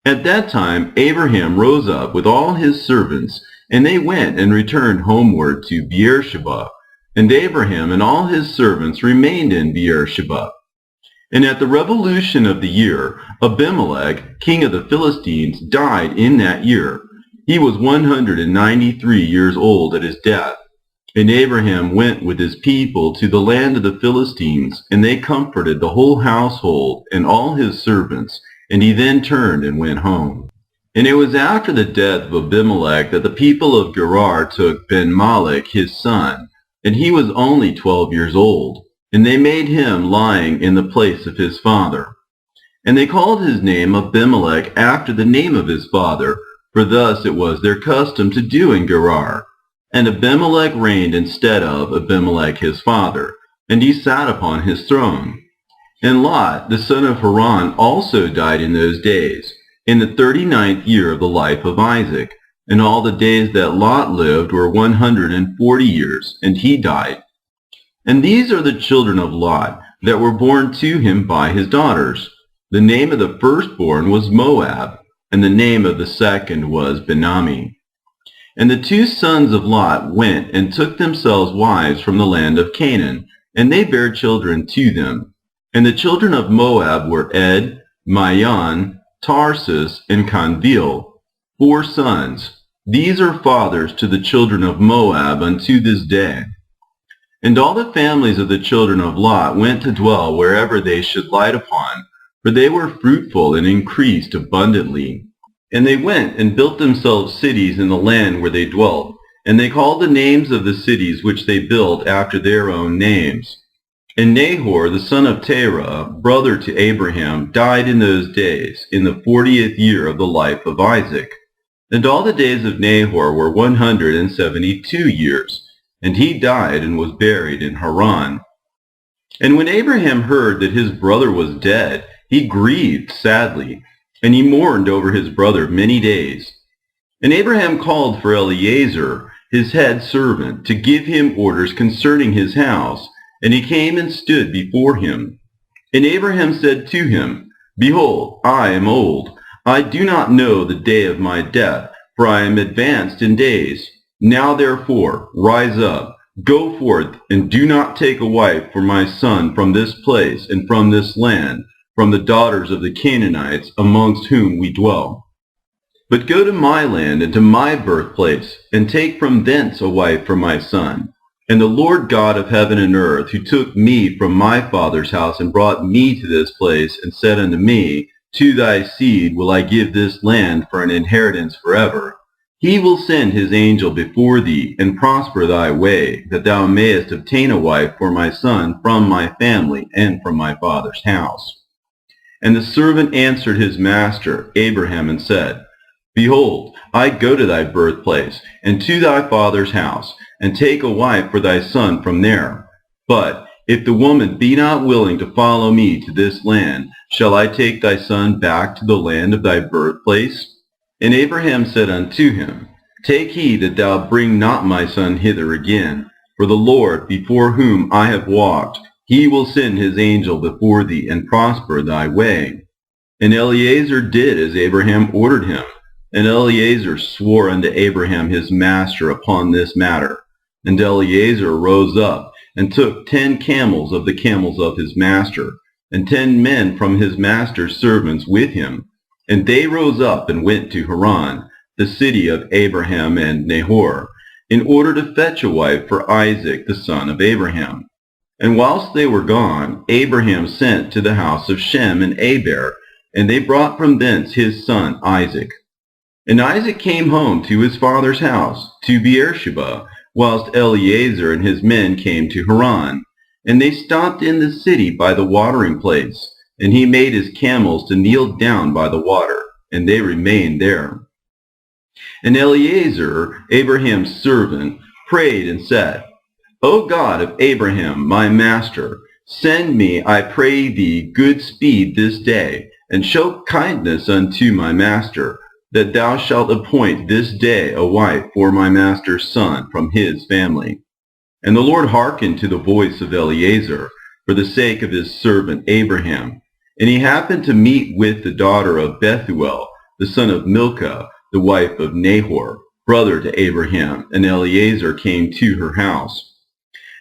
At that time Abraham rose up with all his servants, and they went and returned homeward to Beersheba. And Abraham and all his servants remained in Beersheba. And at the revolution of the year, Abimelech, king of the Philistines, died in that year. He was 193 years old at his death. And Abraham went with his people to the land of the Philistines, and they comforted the whole household and all his servants, and he then turned and went home. And it was after the death of Abimelech that the people of Gerar took Ben-Malech his son, and he was only 12 years old, and they made him lying in the place of his father. And they called his name Abimelech after the name of his father, for thus it was their custom to do in Gerar. And Abimelech reigned instead of Abimelech his father, and he sat upon his throne. And Lot, the son of Haran, also died in those days, in the 39th year of the life of Isaac. And all the days that Lot lived were 140 years, and he died. And these are the children of Lot that were born to him by his daughters. The name of the firstborn was Moab, and the name of the second was Benami. And the 2 sons of Lot went and took themselves wives from the land of Canaan, and they bare children to them. And the children of Moab were Ed, Mayan, Tarsus, and Conviel, 4 sons. These are fathers to the children of Moab unto this day. And all the families of the children of Lot went to dwell wherever they should light upon, for they were fruitful and increased abundantly. And they went and built themselves cities in the land where they dwelt, and they called the names of the cities which they built after their own names. And Nahor, the son of Terah, brother to Abraham, died in those days, in the 40th year of the life of Isaac. And all the days of Nahor were 172 years, and he died and was buried in Haran. And when Abraham heard that his brother was dead, he grieved sadly, and he mourned over his brother many days. And Abraham called for Eliezer, his head servant, to give him orders concerning his house, and he came and stood before him. And Abraham said to him, Behold, I am old. I do not know the day of my death, for I am advanced in days. Now therefore, rise up, go forth, and do not take a wife for my son from this place and from this land, from the daughters of the Canaanites amongst whom we dwell. But go to my land and to my birthplace, and take from thence a wife for my son. And the Lord God of heaven and earth, who took me from my father's house and brought me to this place, and said unto me, To thy seed will I give this land for an inheritance forever. He will send his angel before thee, and prosper thy way, that thou mayest obtain a wife for my son from my family and from my father's house. And the servant answered his master Abraham and said, Behold, I go to thy birthplace, and to thy father's house, and take a wife for thy son from there. But if the woman be not willing to follow me to this land, shall I take thy son back to the land of thy birthplace? And Abraham said unto him, Take heed that thou bring not my son hither again, for the Lord, before whom I have walked, he will send his angel before thee, and prosper thy way. And Eliezer did as Abraham ordered him. And Eliezer swore unto Abraham his master upon this matter. And Eliezer rose up, and took 10 camels of the camels of his master, and 10 men from his master's servants with him. And they rose up and went to Haran, the city of Abraham and Nahor, in order to fetch a wife for Isaac the son of Abraham. And whilst they were gone, Abraham sent to the house of Shem and Eber, and they brought from thence his son Isaac. And Isaac came home to his father's house, to Beersheba, whilst Eliezer and his men came to Haran. And they stopped in the city by the watering place, and he made his camels to kneel down by the water, and they remained there. And Eliezer, Abraham's servant, prayed and said, O God of Abraham, my master, send me, I pray thee, good speed this day, and show kindness unto my master, that thou shalt appoint this day a wife for my master's son from his family. And the Lord hearkened to the voice of Eliezer, for the sake of his servant Abraham. And he happened to meet with the daughter of Bethuel, the son of Milcah, the wife of Nahor, brother to Abraham, and Eliezer came to her house.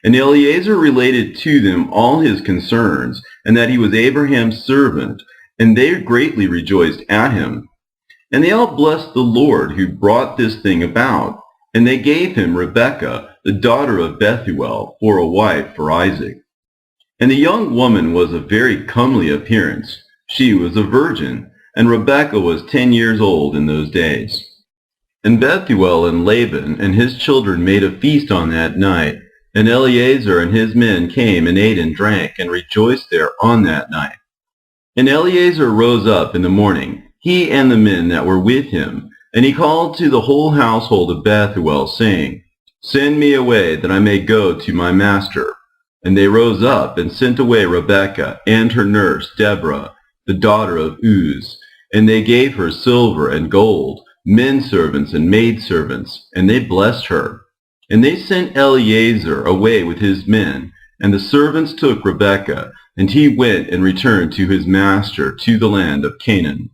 And Eliezer related to them all his concerns, and that he was Abraham's servant, and they greatly rejoiced at him. And they all blessed the Lord who brought this thing about, and they gave him Rebekah, the daughter of Bethuel, for a wife for Isaac. And the young woman was of very comely appearance. She was a virgin, and Rebekah was 10 years old in those days. And Bethuel and Laban and his children made a feast on that night, and Eliezer and his men came and ate and drank, and rejoiced there on that night. And Eliezer rose up in the morning, he and the men that were with him, and he called to the whole household of Bethuel, saying, Send me away, that I may go to my master. And they rose up and sent away Rebekah and her nurse Deborah, the daughter of Uz, and they gave her silver and gold, men servants and maid servants, and they blessed her. And they sent Eliezer away with his men, and the servants took Rebekah, and he went and returned to his master to the land of Canaan.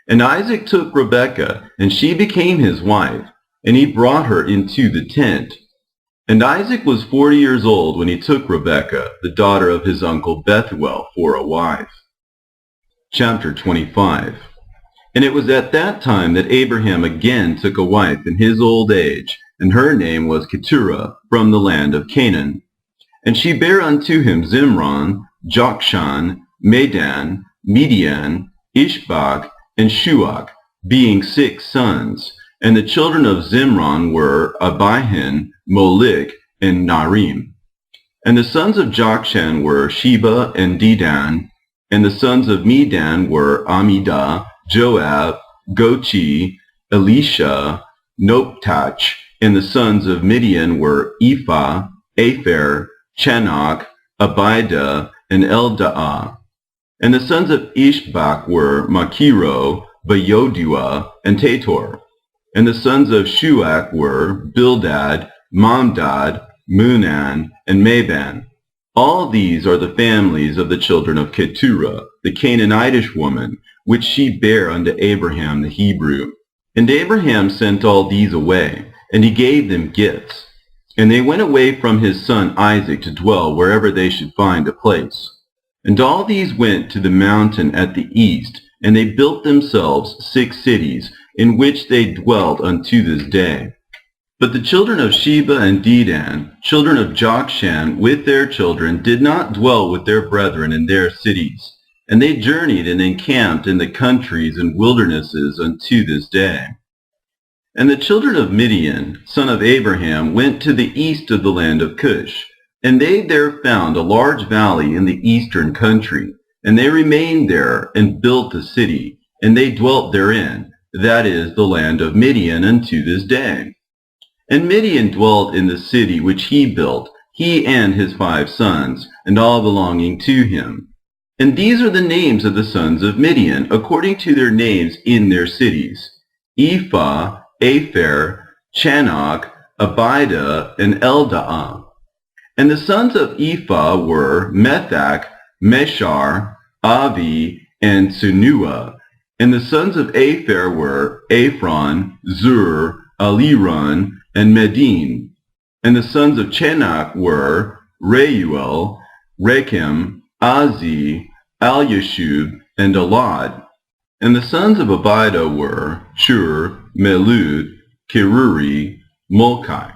And Isaac took Rebekah, and she became his wife, and he brought her into the tent. And Isaac was 40 years old when he took Rebekah, the daughter of his uncle Bethuel, for a wife. Chapter 25. And it was at that time that Abraham again took a wife in his old age, and her name was Keturah, from the land of Canaan. And she bare unto him Zimron, Jokshan, Medan, Midian, Ishbak, and Shuach, being 6 sons. And the children of Zimron were Abihan, Molik, and Narim. And the sons of Jokshan were Sheba and Dedan. And the sons of Medan were Amidah, Joab, Gochi, Elisha, Noptach. And the sons of Midian were Ephah, Apher, Chanok, Abida, and Eldaah. And the sons of Ishbak were Machiro, Bayodua, and Tator. And the sons of Shuach were Bildad, Mamdad, Munan, and Maban. All these are the families of the children of Keturah, the Canaanitish woman, which she bare unto Abraham the Hebrew. And Abraham sent all these away, and he gave them gifts. And they went away from his son Isaac to dwell wherever they should find a place. And all these went to the mountain at the east, and they built themselves 6 cities, in which they dwelt unto this day. But the children of Sheba and Dedan, children of Jokshan, with their children, did not dwell with their brethren in their cities. And they journeyed and encamped in the countries and wildernesses unto this day. And the children of Midian, son of Abraham, went to the east of the land of Cush. And they there found a large valley in the eastern country. And they remained there and built a city, and they dwelt therein, that is, the land of Midian, unto this day. And Midian dwelt in the city which he built, he and his 5 sons, and all belonging to him. And these are the names of the sons of Midian, according to their names in their cities: Ephah, Apher, Chanok, Abida, and Eldaah. And the sons of Ephah were Methach, Meshar, Avi, and Sunua. And the sons of Apher were Ephron, Zur, Aliran, and Medin. And the sons of Chanok were Reuel, Rechem, Azi, Al-Yashub, and Alad. And the sons of Abida were Shur, Melud, Keruri, Mulkai.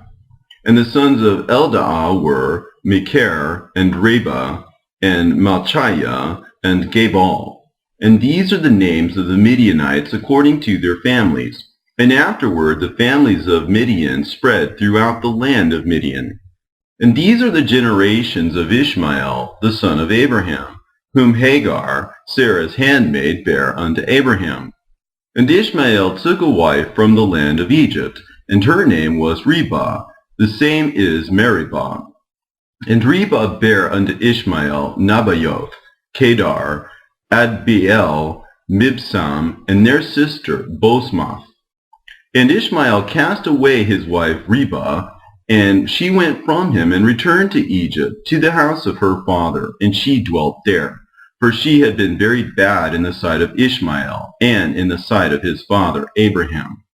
And the sons of Eldaah were Mikher, and Reba, and Malchiah, and Gebal. And these are the names of the Midianites according to their families, And afterward the families of Midian spread throughout the land of Midian. And these are the generations of Ishmael, the son of Abraham, whom Hagar, Sarah's handmaid, bare unto Abraham. And Ishmael took a wife from the land of Egypt, and her name was Ribah, the same is Meribah. And Ribah bare unto Ishmael Nabaioth, Kedar, Adbeel, Mibsam, and their sister Bosmath. And Ishmael cast away his wife Ribah, and she went from him and returned to Egypt, to the house of her father, and she dwelt there. For she had been very bad in the sight of Ishmael, and in the sight of his father Abraham.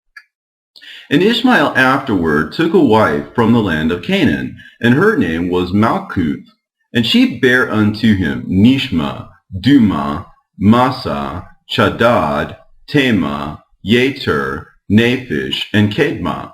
And Ishmael afterward took a wife from the land of Canaan, and her name was Malkuth. And she bare unto him Nishma, Duma, Massa, Chadad, Tema, Yeter, Naphish, and Kedma.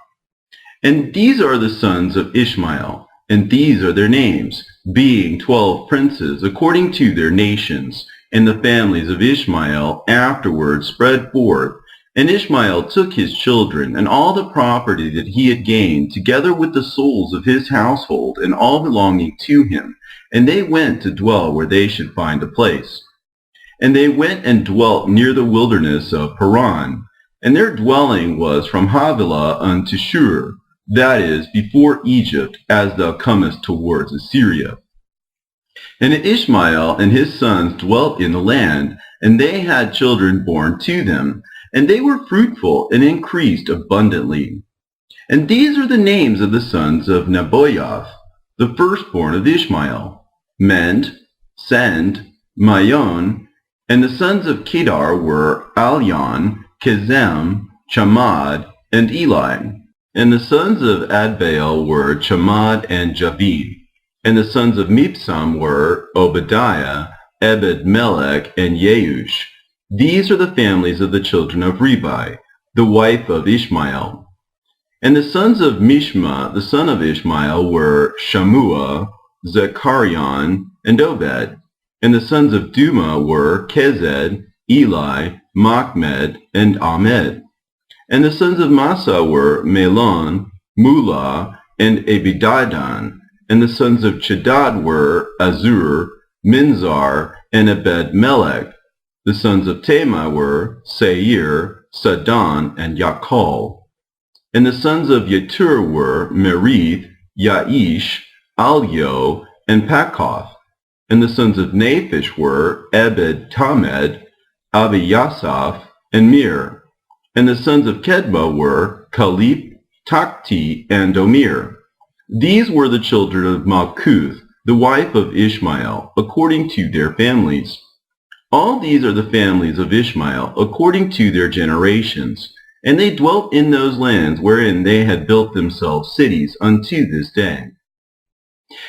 And these are the sons of Ishmael, and these are their names, being 12 princes according to their nations. And the families of Ishmael afterward spread forth. And Ishmael took his children and all the property that he had gained, together with the souls of his household and all belonging to him, and they went to dwell where they should find a place. And they went and dwelt near the wilderness of Paran, and their dwelling was from Havilah unto Shur, that is, before Egypt, as thou comest towards Assyria. And Ishmael and his sons dwelt in the land, and they had children born to them, and they were fruitful and increased abundantly. And these are the names of the sons of Nebaioth, the firstborn of Ishmael, Mend, Send, Mayon, and the sons of Kedar were Alyon, Kezem, Chamad, and Eli. And the sons of Adbeel were Chamad and Javid. And the sons of Mibsam were Obadiah, Ebed-Melech, and Yeush. These are the families of the children of Ribai, the wife of Ishmael. And the sons of Mishma, the son of Ishmael, were Shammua, Zecharion, and Obed. And the sons of Duma were Kezed, Eli, Machmed, and Ahmed. And the sons of Massa were Melon, Mula, and Abidadan. And the sons of Chedad were Azur, Minzar, and Ebed-Melech. The sons of Tema were Seir, Sadon, and Yakal. And the sons of Yetur were Merith, Yaish, Alio, and Pakoth. And the sons of Naphish were Ebed-Tamed, Abiyasaph, and Mir. And the sons of Kedma were Kalip, Takti, and Omir. These were the children of Malkuth, the wife of Ishmael, according to their families. All these are the families of Ishmael, according to their generations, and they dwelt in those lands wherein they had built themselves cities unto this day.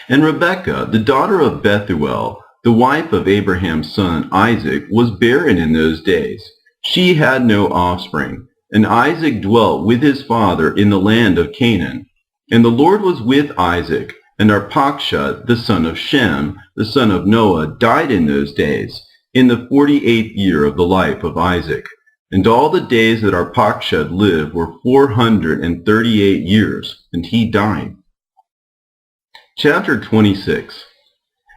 And Rebekah, the daughter of Bethuel, the wife of Abraham's son Isaac, was barren in those days. She had no offspring, and Isaac dwelt with his father in the land of Canaan. And the Lord was with Isaac, and Arpachshad, the son of Shem, the son of Noah, died in those days, in the 48th year of the life of Isaac. And all the days that Arpachshad lived were 438 years, and he died. Chapter 26.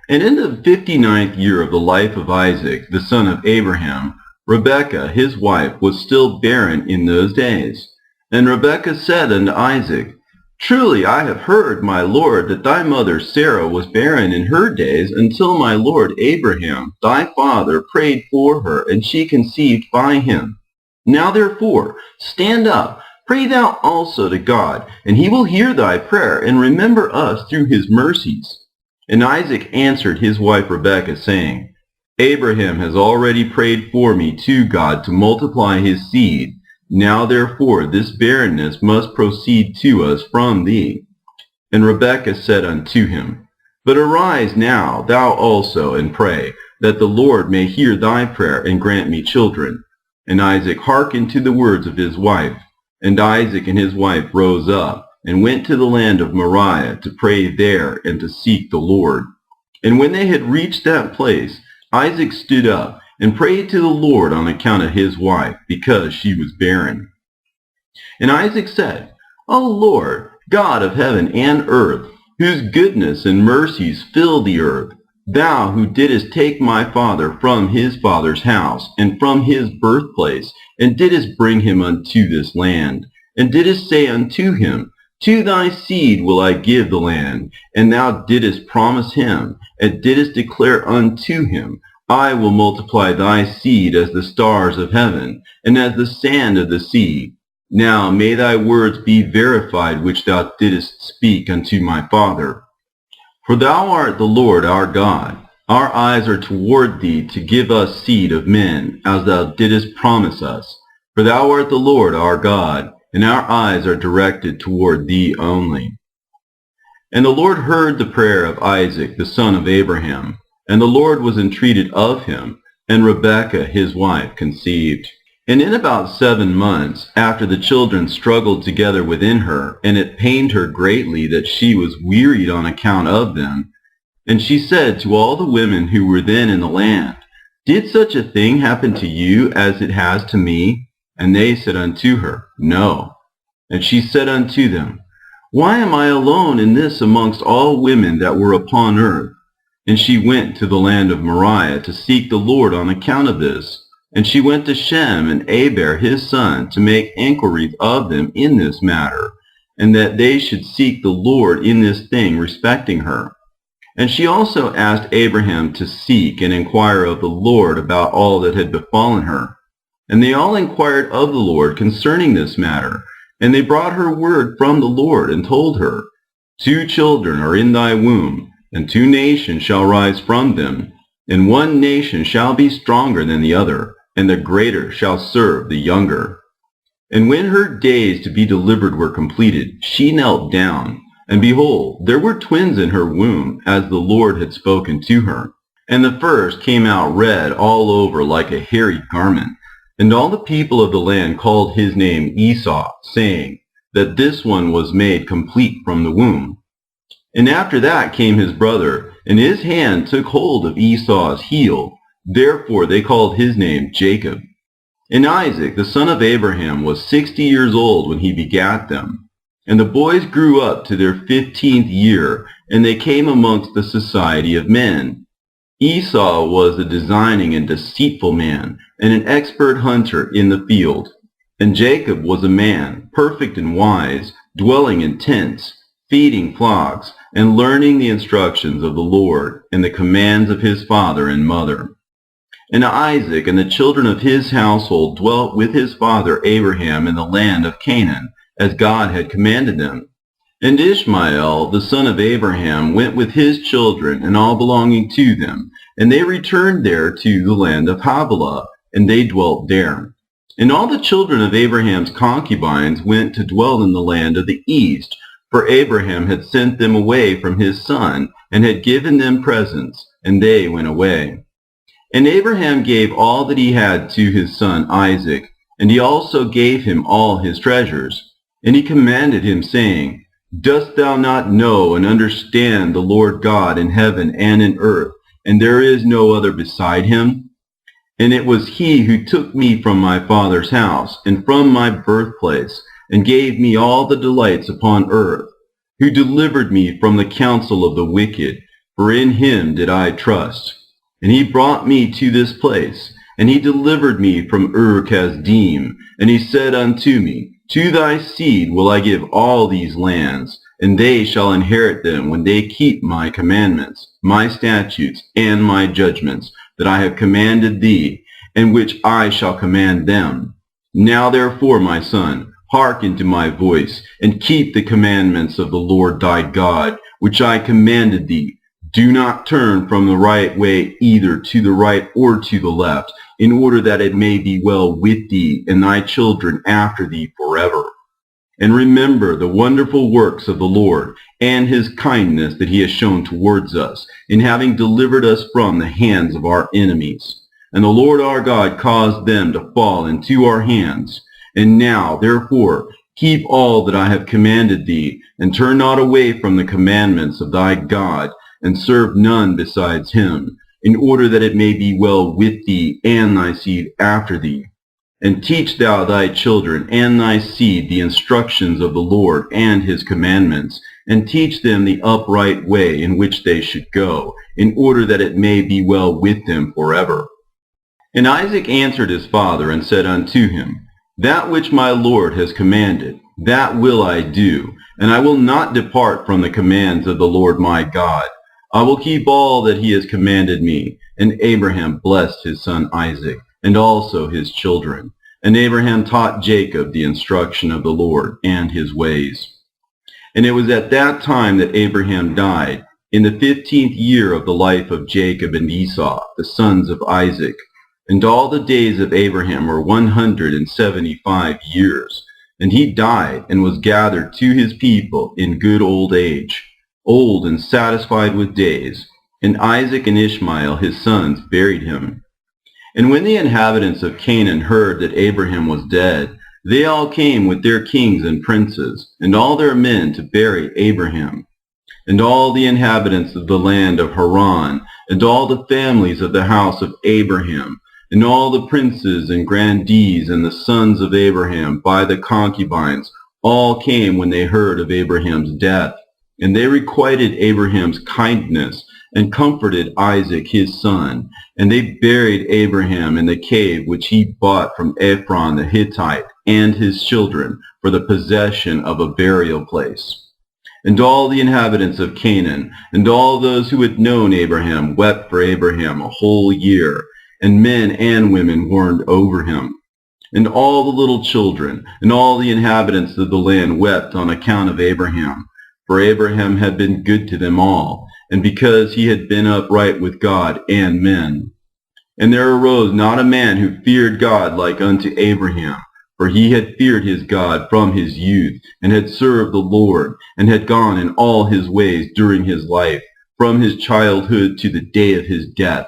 And in the 59th year of the life of Isaac, the son of Abraham, Rebekah, his wife, was still barren in those days. And Rebekah said unto Isaac, Truly I have heard, my lord, that thy mother Sarah was barren in her days, until my lord Abraham, thy father, prayed for her, and she conceived by him. Now therefore, stand up, pray thou also to God, and he will hear thy prayer, and remember us through his mercies. And Isaac answered his wife Rebekah, saying, Abraham has already prayed for me to God to multiply his seed. Now therefore this barrenness must proceed to us from thee. And Rebekah said unto him, But arise now thou also, and pray, that the Lord may hear thy prayer, and grant me children. And Isaac hearkened to the words of his wife. And Isaac and his wife rose up, and went to the land of Moriah, to pray there, and to seek the Lord. And when they had reached that place, Isaac stood up, and prayed to the Lord on account of his wife, because she was barren. And Isaac said, O Lord, God of heaven and earth, whose goodness and mercies fill the earth, thou who didst take my father from his father's house and from his birthplace, and didst bring him unto this land, and didst say unto him, To thy seed will I give the land, and thou didst promise him, and didst declare unto him, I will multiply thy seed as the stars of heaven, and as the sand of the sea. Now may thy words be verified which thou didst speak unto my father. For thou art the Lord our God. Our eyes are toward thee to give us seed of men, as thou didst promise us. For thou art the Lord our God, and our eyes are directed toward thee only. And the Lord heard the prayer of Isaac the son of Abraham, and the Lord was entreated of him, and Rebekah his wife conceived. And in about 7 months, after the children struggled together within her, and it pained her greatly that she was wearied on account of them, and she said to all the women who were then in the land, Did such a thing happen to you as it has to me? And they said unto her, No. And she said unto them, Why am I alone in this amongst all women that were upon earth? And she went to the land of Moriah to seek the Lord on account of this. And she went to Shem and Eber his son to make inquiries of them in this matter, and that they should seek the Lord in this thing respecting her. And she also asked Abraham to seek and inquire of the Lord about all that had befallen her. And they all inquired of the Lord concerning this matter, and they brought her word from the Lord and told her, 2 children are in thy womb, and 2 nations shall rise from them, and one nation shall be stronger than the other, and the greater shall serve the younger. And when her days to be delivered were completed, she knelt down, and behold, there were twins in her womb, as the Lord had spoken to her. And the first came out red all over like a hairy garment. And all the people of the land called his name Esau, saying that this one was made complete from the womb. And after that came his brother, and his hand took hold of Esau's heel. Therefore they called his name Jacob. And Isaac, the son of Abraham, was 60 years old when he begat them. And the boys grew up to their 15th year, and they came amongst the society of men. Esau was a designing and deceitful man, and an expert hunter in the field. And Jacob was a man, perfect and wise, dwelling in tents, feeding flocks, and learning the instructions of the Lord, and the commands of his father and mother. And Isaac and the children of his household dwelt with his father Abraham in the land of Canaan, as God had commanded them. And Ishmael, the son of Abraham, went with his children and all belonging to them, and they returned there to the land of Havilah, and they dwelt there. And all the children of Abraham's concubines went to dwell in the land of the east, for Abraham had sent them away from his son, and had given them presents, and they went away. And Abraham gave all that he had to his son Isaac, and he also gave him all his treasures. And he commanded him, saying, Dost thou not know and understand the Lord God in heaven and in earth, and there is no other beside him? And it was he who took me from my father's house, and from my birthplace, and gave me all the delights upon earth, who delivered me from the counsel of the wicked, for in him did I trust. And he brought me to this place, and he delivered me from Ur-Kasdim, and he said unto me, To thy seed will I give all these lands, and they shall inherit them when they keep my commandments, my statutes, and my judgments, that I have commanded thee, and which I shall command them. Now therefore, my son, hearken to my voice, and keep the commandments of the Lord thy God, which I commanded thee. Do not turn from the right way either to the right or to the left, in order that it may be well with thee and thy children after thee forever. And remember the wonderful works of the Lord, and his kindness that he has shown towards us, in having delivered us from the hands of our enemies. And the Lord our God caused them to fall into our hands. And now, therefore, keep all that I have commanded thee, and turn not away from the commandments of thy God, and serve none besides him, in order that it may be well with thee and thy seed after thee. And teach thou thy children and thy seed the instructions of the Lord and his commandments, and teach them the upright way in which they should go, in order that it may be well with them forever. And Isaac answered his father and said unto him, That which my Lord has commanded, that will I do, and I will not depart from the commands of the Lord my God. I will keep all that he has commanded me. And Abraham blessed his son Isaac, and also his children. And Abraham taught Jacob the instruction of the Lord and his ways. And it was at that time that Abraham died, in the 15th year of the life of Jacob and Esau, the sons of Isaac. And all the days of Abraham were 175 years. And he died and was gathered to his people in good old age, old and satisfied with days. And Isaac and Ishmael his sons buried him. And when the inhabitants of Canaan heard that Abraham was dead, they all came with their kings and princes, and all their men to bury Abraham. And all the inhabitants of the land of Haran, and all the families of the house of Abraham, and all the princes and grandees and the sons of Abraham by the concubines, all came when they heard of Abraham's death. And they requited Abraham's kindness, and comforted Isaac his son. And they buried Abraham in the cave which he bought from Ephron the Hittite and his children for the possession of a burial place. And all the inhabitants of Canaan, and all those who had known Abraham, wept for Abraham a whole year, and men and women mourned over him. And all the little children, and all the inhabitants of the land wept on account of Abraham, for Abraham had been good to them all, and because he had been upright with God and men. And there arose not a man who feared God like unto Abraham, for he had feared his God from his youth, and had served the Lord, and had gone in all his ways during his life, from his childhood to the day of his death.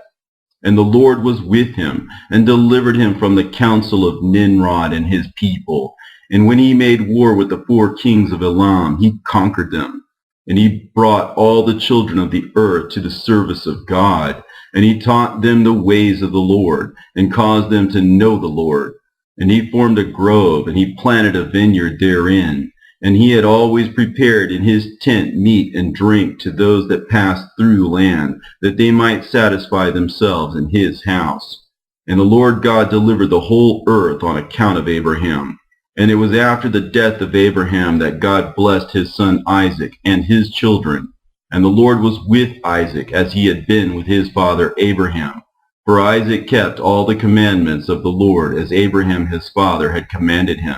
And the Lord was with him, and delivered him from the counsel of Nimrod and his people. And when he made war with the 4 kings of Elam, he conquered them. And he brought all the children of the earth to the service of God. And he taught them the ways of the Lord, and caused them to know the Lord. And he formed a grove, and he planted a vineyard therein. And he had always prepared in his tent meat and drink to those that passed through the land, that they might satisfy themselves in his house. And the Lord God delivered the whole earth on account of Abraham. And it was after the death of Abraham that God blessed his son Isaac and his children. And the Lord was with Isaac as he had been with his father Abraham. For Isaac kept all the commandments of the Lord as Abraham his father had commanded him.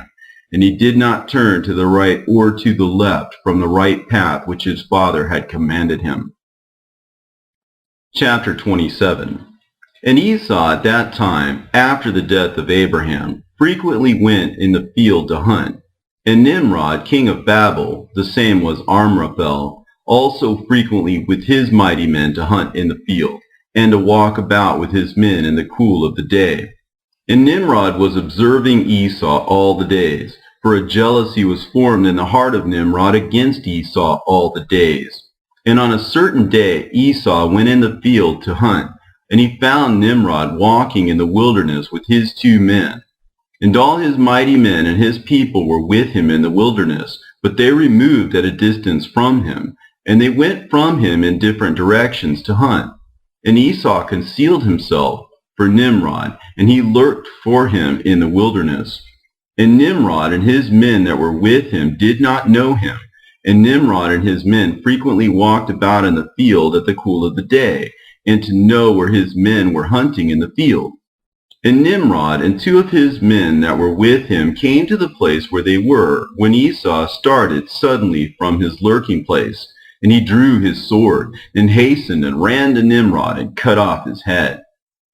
And he did not turn to the right or to the left from the right path which his father had commanded him. Chapter 27. And Esau at that time, after the death of Abraham, frequently went in the field to hunt. And Nimrod, king of Babel, the same was Amraphel, also frequently with his mighty men to hunt in the field, and to walk about with his men in the cool of the day. And Nimrod was observing Esau all the days, for a jealousy was formed in the heart of Nimrod against Esau all the days. And on a certain day Esau went in the field to hunt, and he found Nimrod walking in the wilderness with his 2 men. And all his mighty men and his people were with him in the wilderness, but they removed at a distance from him, and they went from him in different directions to hunt. And Esau concealed himself for Nimrod, and he lurked for him in the wilderness. And Nimrod and his men that were with him did not know him. And Nimrod and his men frequently walked about in the field at the cool of the day, and to know where his men were hunting in the field. And Nimrod and 2 of his men that were with him came to the place where they were, when Esau started suddenly from his lurking place. And he drew his sword, and hastened and ran to Nimrod, and cut off his head.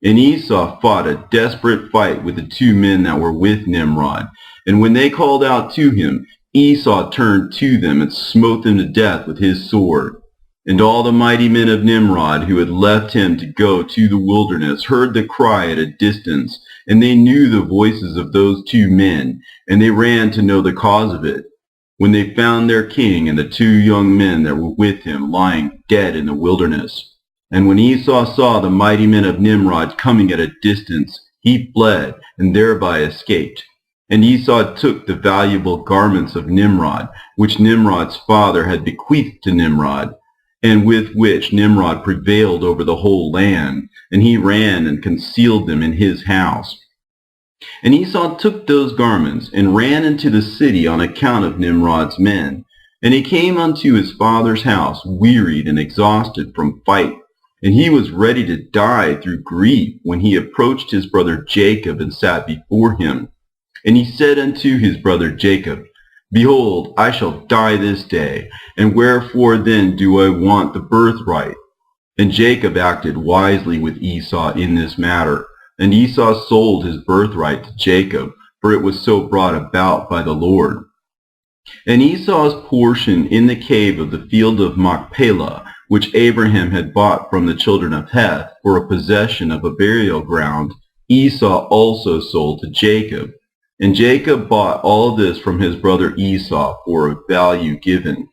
And Esau fought a desperate fight with the 2 men that were with Nimrod. And when they called out to him, Esau turned to them, and smote them to death with his sword. And all the mighty men of Nimrod who had left him to go to the wilderness heard the cry at a distance, and they knew the voices of those 2 men, and they ran to know the cause of it. When they found their king and the 2 young men that were with him lying dead in the wilderness. And when Esau saw the mighty men of Nimrod coming at a distance, he fled and thereby escaped. And Esau took the valuable garments of Nimrod, which Nimrod's father had bequeathed to Nimrod, and with which Nimrod prevailed over the whole land, and he ran and concealed them in his house. And Esau took those garments, and ran into the city on account of Nimrod's men. And he came unto his father's house, wearied and exhausted from fight. And he was ready to die through grief when he approached his brother Jacob and sat before him. And he said unto his brother Jacob, Behold, I shall die this day, and wherefore then do I want the birthright? And Jacob acted wisely with Esau in this matter. And Esau sold his birthright to Jacob, for it was so brought about by the Lord. And Esau's portion in the cave of the field of Machpelah, which Abraham had bought from the children of Heth for a possession of a burial ground, Esau also sold to Jacob. And Jacob bought all this from his brother Esau for a value given.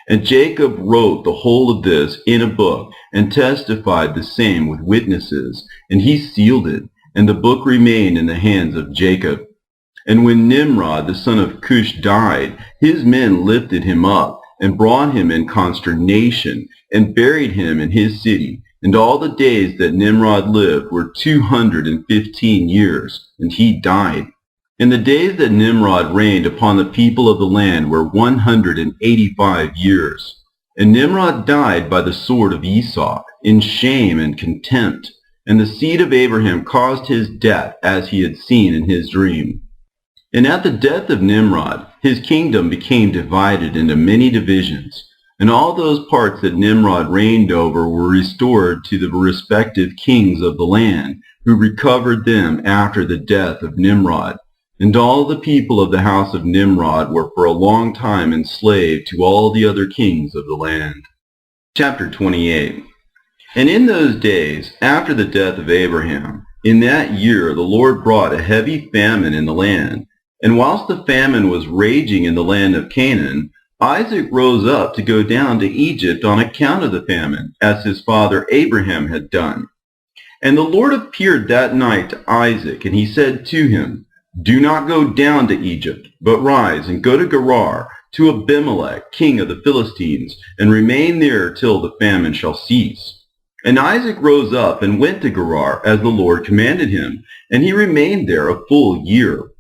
And Jacob wrote the whole of this in a book, and testified the same with witnesses, and he sealed it, and the book remained in the hands of Jacob. And when Nimrod the son of Cush died, his men lifted him up, and brought him in consternation, and buried him in his city. And all the days that Nimrod lived were 215 years, and he died. And the days that Nimrod reigned upon the people of the land were 185 years. And Nimrod died by the sword of Esau, in shame and contempt. And the seed of Abraham caused his death, as he had seen in his dream. And at the death of Nimrod, his kingdom became divided into many divisions. And all those parts that Nimrod reigned over were restored to the respective kings of the land, who recovered them after the death of Nimrod. And all the people of the house of Nimrod were for a long time enslaved to all the other kings of the land. Chapter 28. And in those days, after the death of Abraham, in that year the Lord brought a heavy famine in the land. And whilst the famine was raging in the land of Canaan, Isaac rose up to go down to Egypt on account of the famine, as his father Abraham had done. And the Lord appeared that night to Isaac, and he said to him, Do not go down to Egypt, but rise and go to Gerar, to Abimelech, king of the Philistines, and remain there till the famine shall cease. And Isaac rose up and went to Gerar, as the Lord commanded him, and he remained there a full year.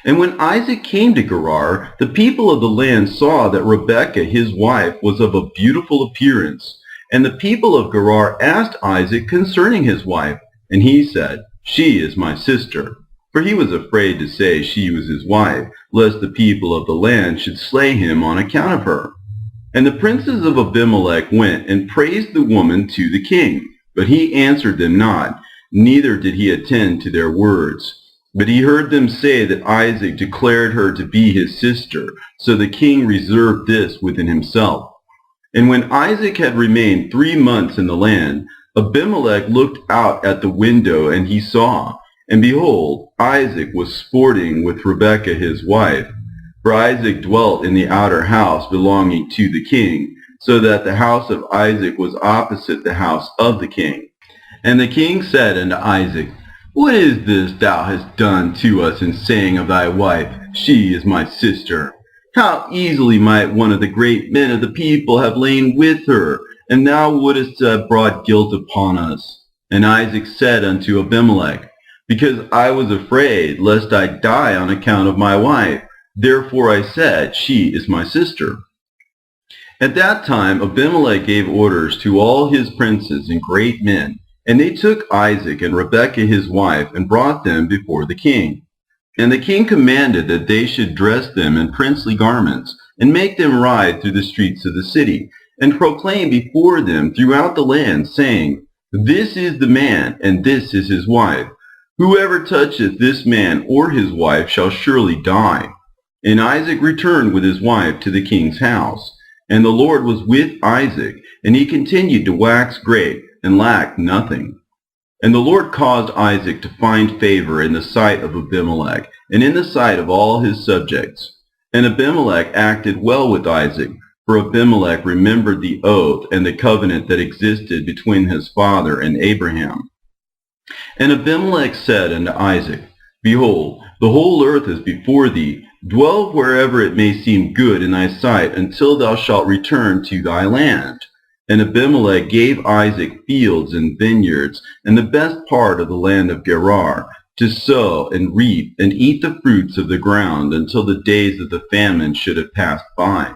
And when Isaac came to Gerar, the people of the land saw that Rebekah his wife was of a beautiful appearance. And the people of Gerar asked Isaac concerning his wife, and he said, She is my sister. For he was afraid to say she was his wife, lest the people of the land should slay him on account of her. And the princes of Abimelech went and praised the woman to the king. But he answered them not, neither did he attend to their words. But he heard them say that Isaac declared her to be his sister, so the king reserved this within himself. And when Isaac had remained 3 months in the land, Abimelech looked out at the window, and he saw, and behold, Isaac was sporting with Rebekah his wife. For Isaac dwelt in the outer house belonging to the king, so that the house of Isaac was opposite the house of the king. And the king said unto Isaac, What is this thou hast done to us in saying of thy wife, She is my sister? How easily might one of the great men of the people have lain with her, and thou wouldest have brought guilt upon us. And Isaac said unto Abimelech, Because I was afraid lest I die on account of my wife, therefore I said, She is my sister. At that time Abimelech gave orders to all his princes and great men, and they took Isaac and Rebekah his wife, and brought them before the king. And the king commanded that they should dress them in princely garments, and make them ride through the streets of the city, and proclaim before them throughout the land, saying, This is the man, and this is his wife. Whoever toucheth this man or his wife shall surely die. And Isaac returned with his wife to the king's house. And the Lord was with Isaac, and he continued to wax great, and lacked nothing. And the Lord caused Isaac to find favor in the sight of Abimelech, and in the sight of all his subjects. And Abimelech acted well with Isaac, for Abimelech remembered the oath and the covenant that existed between his father and Abraham. And Abimelech said unto Isaac, Behold, the whole earth is before thee. Dwell wherever it may seem good in thy sight, until thou shalt return to thy land. And Abimelech gave Isaac fields and vineyards, and the best part of the land of Gerar, to sow and reap and eat the fruits of the ground, until the days of the famine should have passed by.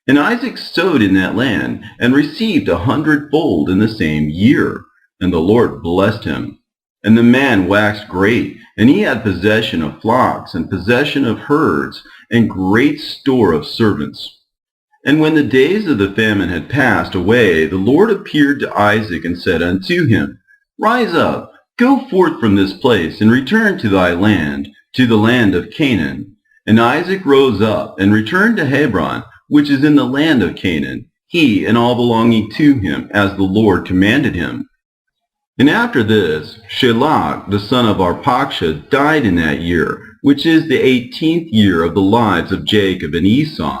And Isaac sowed in that land, and received 100-fold in the same year. And the Lord blessed him. And the man waxed great, and he had possession of flocks, and possession of herds, and great store of servants. And when the days of the famine had passed away, the Lord appeared to Isaac and said unto him, Rise up, go forth from this place, and return to thy land, to the land of Canaan. And Isaac rose up, and returned to Hebron, which is in the land of Canaan, he and all belonging to him, as the Lord commanded him. And after this, Shelach, the son of Arpachshad, died in that year, which is the 18th year of the lives of Jacob and Esau.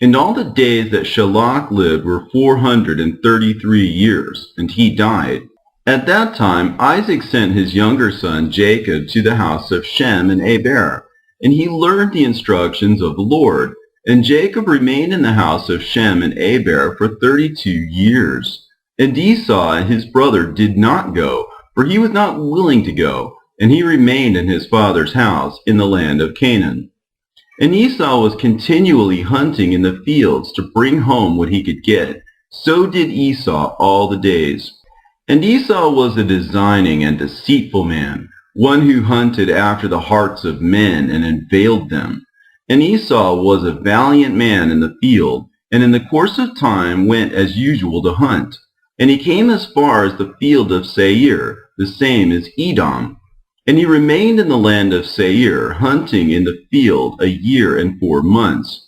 And all the days that Shelach lived were 433 years, and he died. At that time Isaac sent his younger son Jacob to the house of Shem and Eber, and he learned the instructions of the Lord. And Jacob remained in the house of Shem and Eber for 32 years. And Esau his brother did not go, for he was not willing to go, and he remained in his father's house in the land of Canaan. And Esau was continually hunting in the fields to bring home what he could get. So did Esau all the days. And Esau was a designing and deceitful man, one who hunted after the hearts of men and inveigled them. And Esau was a valiant man in the field, and in the course of time went as usual to hunt. And he came as far as the field of Seir, the same as Edom. And he remained in the land of Seir, hunting in the field 1 year and 4 months.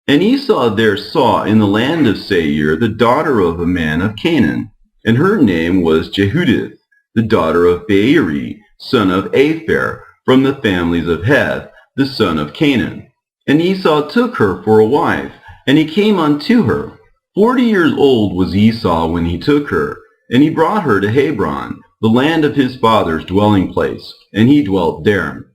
And Esau there saw in the land of Seir the daughter of a man of Canaan, and her name was Jehudith, the daughter of Beeri, son of Apher, from the families of Heth, the son of Canaan. And Esau took her for a wife, and he came unto her. 40 years old was Esau when he took her, and he brought her to Hebron, the land of his father's dwelling place, and he dwelt there.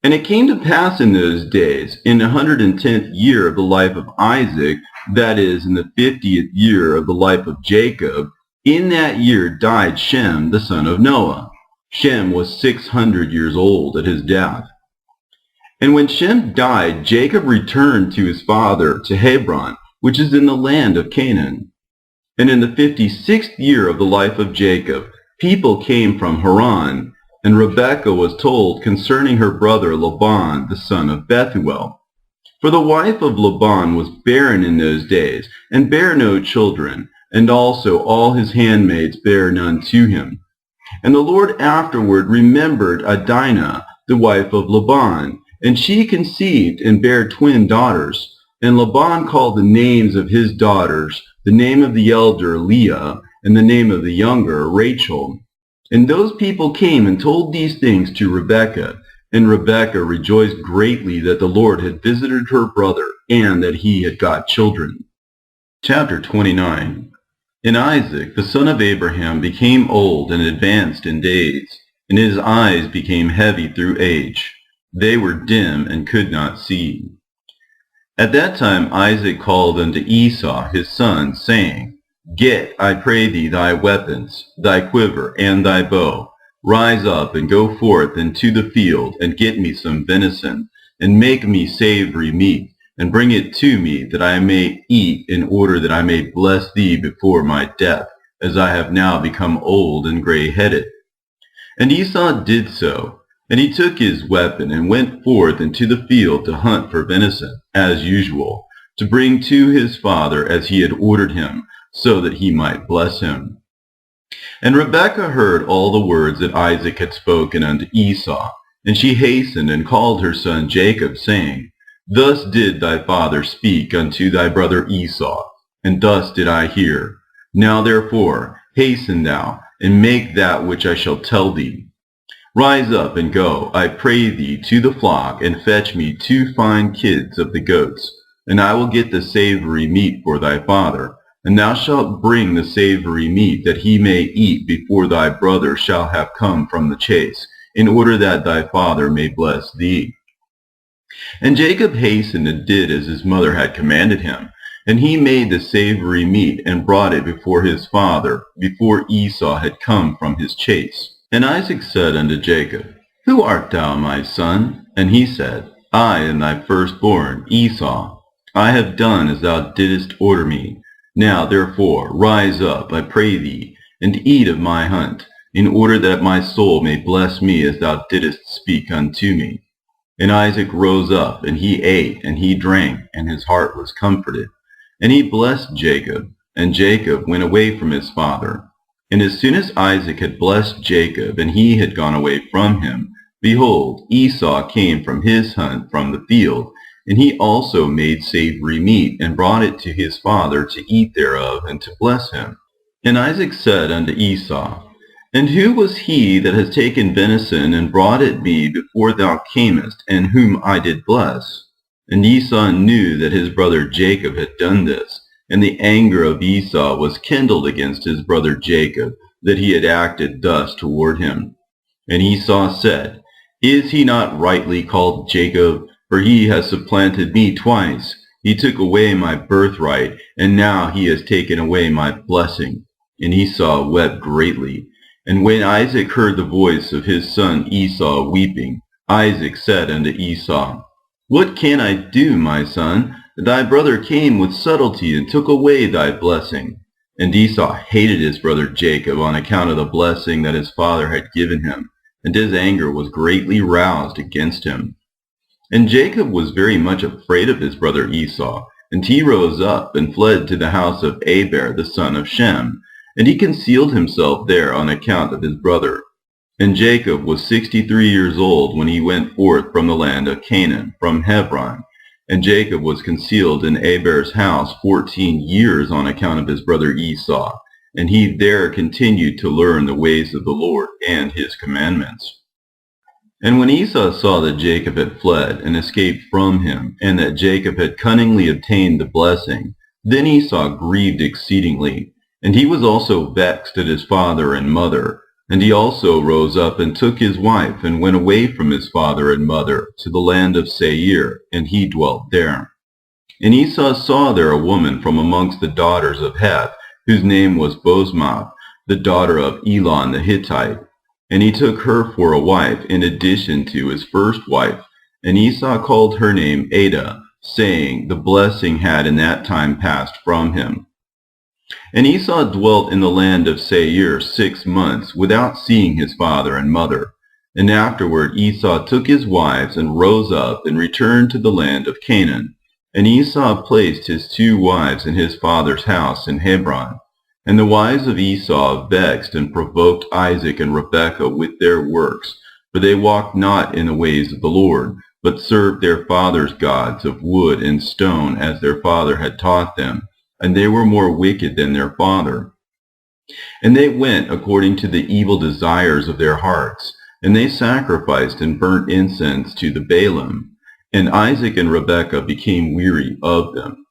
And it came to pass in those days, in the 110th year of the life of Isaac, that is, in the 50th year of the life of Jacob, in that year died Shem, the son of Noah. Shem was 600 years old at his death. And when Shem died, Jacob returned to his father, to Hebron, which is in the land of Canaan. And in the 56th year of the life of Jacob, people came from Haran, and Rebekah was told concerning her brother Laban, the son of Bethuel. For the wife of Laban was barren in those days, and bare no children, and also all his handmaids bare none to him. And the Lord afterward remembered Adinah, the wife of Laban, and she conceived and bare twin daughters. And Laban called the names of his daughters, the name of the elder Leah, and the name of the younger Rachel. And those people came and told these things to Rebekah. And Rebekah rejoiced greatly that the Lord had visited her brother, and that he had got children. Chapter 29. And Isaac, the son of Abraham, became old and advanced in days, and his eyes became heavy through age. They were dim and could not see. At that time Isaac called unto Esau his son, saying, Get, I pray thee, thy weapons, thy quiver, and thy bow. Rise up, and go forth into the field, and get me some venison, and make me savory meat, and bring it to me, that I may eat, in order that I may bless thee before my death, as I have now become old and gray-headed. And Esau did so, and he took his weapon, and went forth into the field to hunt for venison, as usual, to bring to his father as he had ordered him, so that he might bless him. And Rebekah heard all the words that Isaac had spoken unto Esau, and she hastened and called her son Jacob, saying, Thus did thy father speak unto thy brother Esau, and thus did I hear. Now therefore hasten thou, and make that which I shall tell thee. Rise up and go, I pray thee, to the flock, and fetch me 2 fine kids of the goats, and I will get the savory meat for thy father, And thou shalt bring the savory meat, that he may eat before thy brother shall have come from the chase, in order that thy father may bless thee. And Jacob hastened and did as his mother had commanded him. And he made the savory meat and brought it before his father, before Esau had come from his chase. And Isaac said unto Jacob, Who art thou, my son? And he said, I am thy firstborn, Esau. I have done as thou didst order me. Now therefore rise up, I pray thee, and eat of my hunt, in order that my soul may bless me as thou didst speak unto me. And Isaac rose up, and he ate, and he drank, and his heart was comforted. And he blessed Jacob, and Jacob went away from his father. And as soon as Isaac had blessed Jacob, and he had gone away from him, behold, Esau came from his hunt from the field, and he also made savory meat, and brought it to his father to eat thereof, and to bless him. And Isaac said unto Esau, And who was he that has taken venison, and brought it me before thou camest, and whom I did bless? And Esau knew that his brother Jacob had done this, and the anger of Esau was kindled against his brother Jacob, that he had acted thus toward him. And Esau said, Is he not rightly called Jacob? For he has supplanted me twice. He took away my birthright, and now he has taken away my blessing. And Esau wept greatly. And when Isaac heard the voice of his son Esau weeping, Isaac said unto Esau, What can I do, my son? Thy brother came with subtlety and took away thy blessing. And Esau hated his brother Jacob on account of the blessing that his father had given him, and his anger was greatly roused against him. And Jacob was very much afraid of his brother Esau, and he rose up and fled to the house of Aber the son of Shem, and he concealed himself there on account of his brother. And Jacob was 63 years old when he went forth from the land of Canaan, from Hebron. And Jacob was concealed in Aber's house 14 years on account of his brother Esau, and he there continued to learn the ways of the Lord and his commandments. And when Esau saw that Jacob had fled and escaped from him, and that Jacob had cunningly obtained the blessing, then Esau grieved exceedingly, and he was also vexed at his father and mother. And he also rose up and took his wife, and went away from his father and mother to the land of Seir, and he dwelt there. And Esau saw there a woman from amongst the daughters of Heth, whose name was Bosmath, the daughter of Elon the Hittite. And he took her for a wife in addition to his first wife. And Esau called her name Adah, saying, The blessing had in that time passed from him. And Esau dwelt in the land of Seir 6 months, without seeing his father and mother. And afterward Esau took his wives, and rose up, and returned to the land of Canaan. And Esau placed his 2 wives in his father's house in Hebron. And the wives of Esau vexed and provoked Isaac and Rebekah with their works, for they walked not in the ways of the Lord, but served their fathers' gods of wood and stone, as their father had taught them, and they were more wicked than their father. And they went according to the evil desires of their hearts, and they sacrificed and burnt incense to the Baalim. And Isaac and Rebekah became weary of them.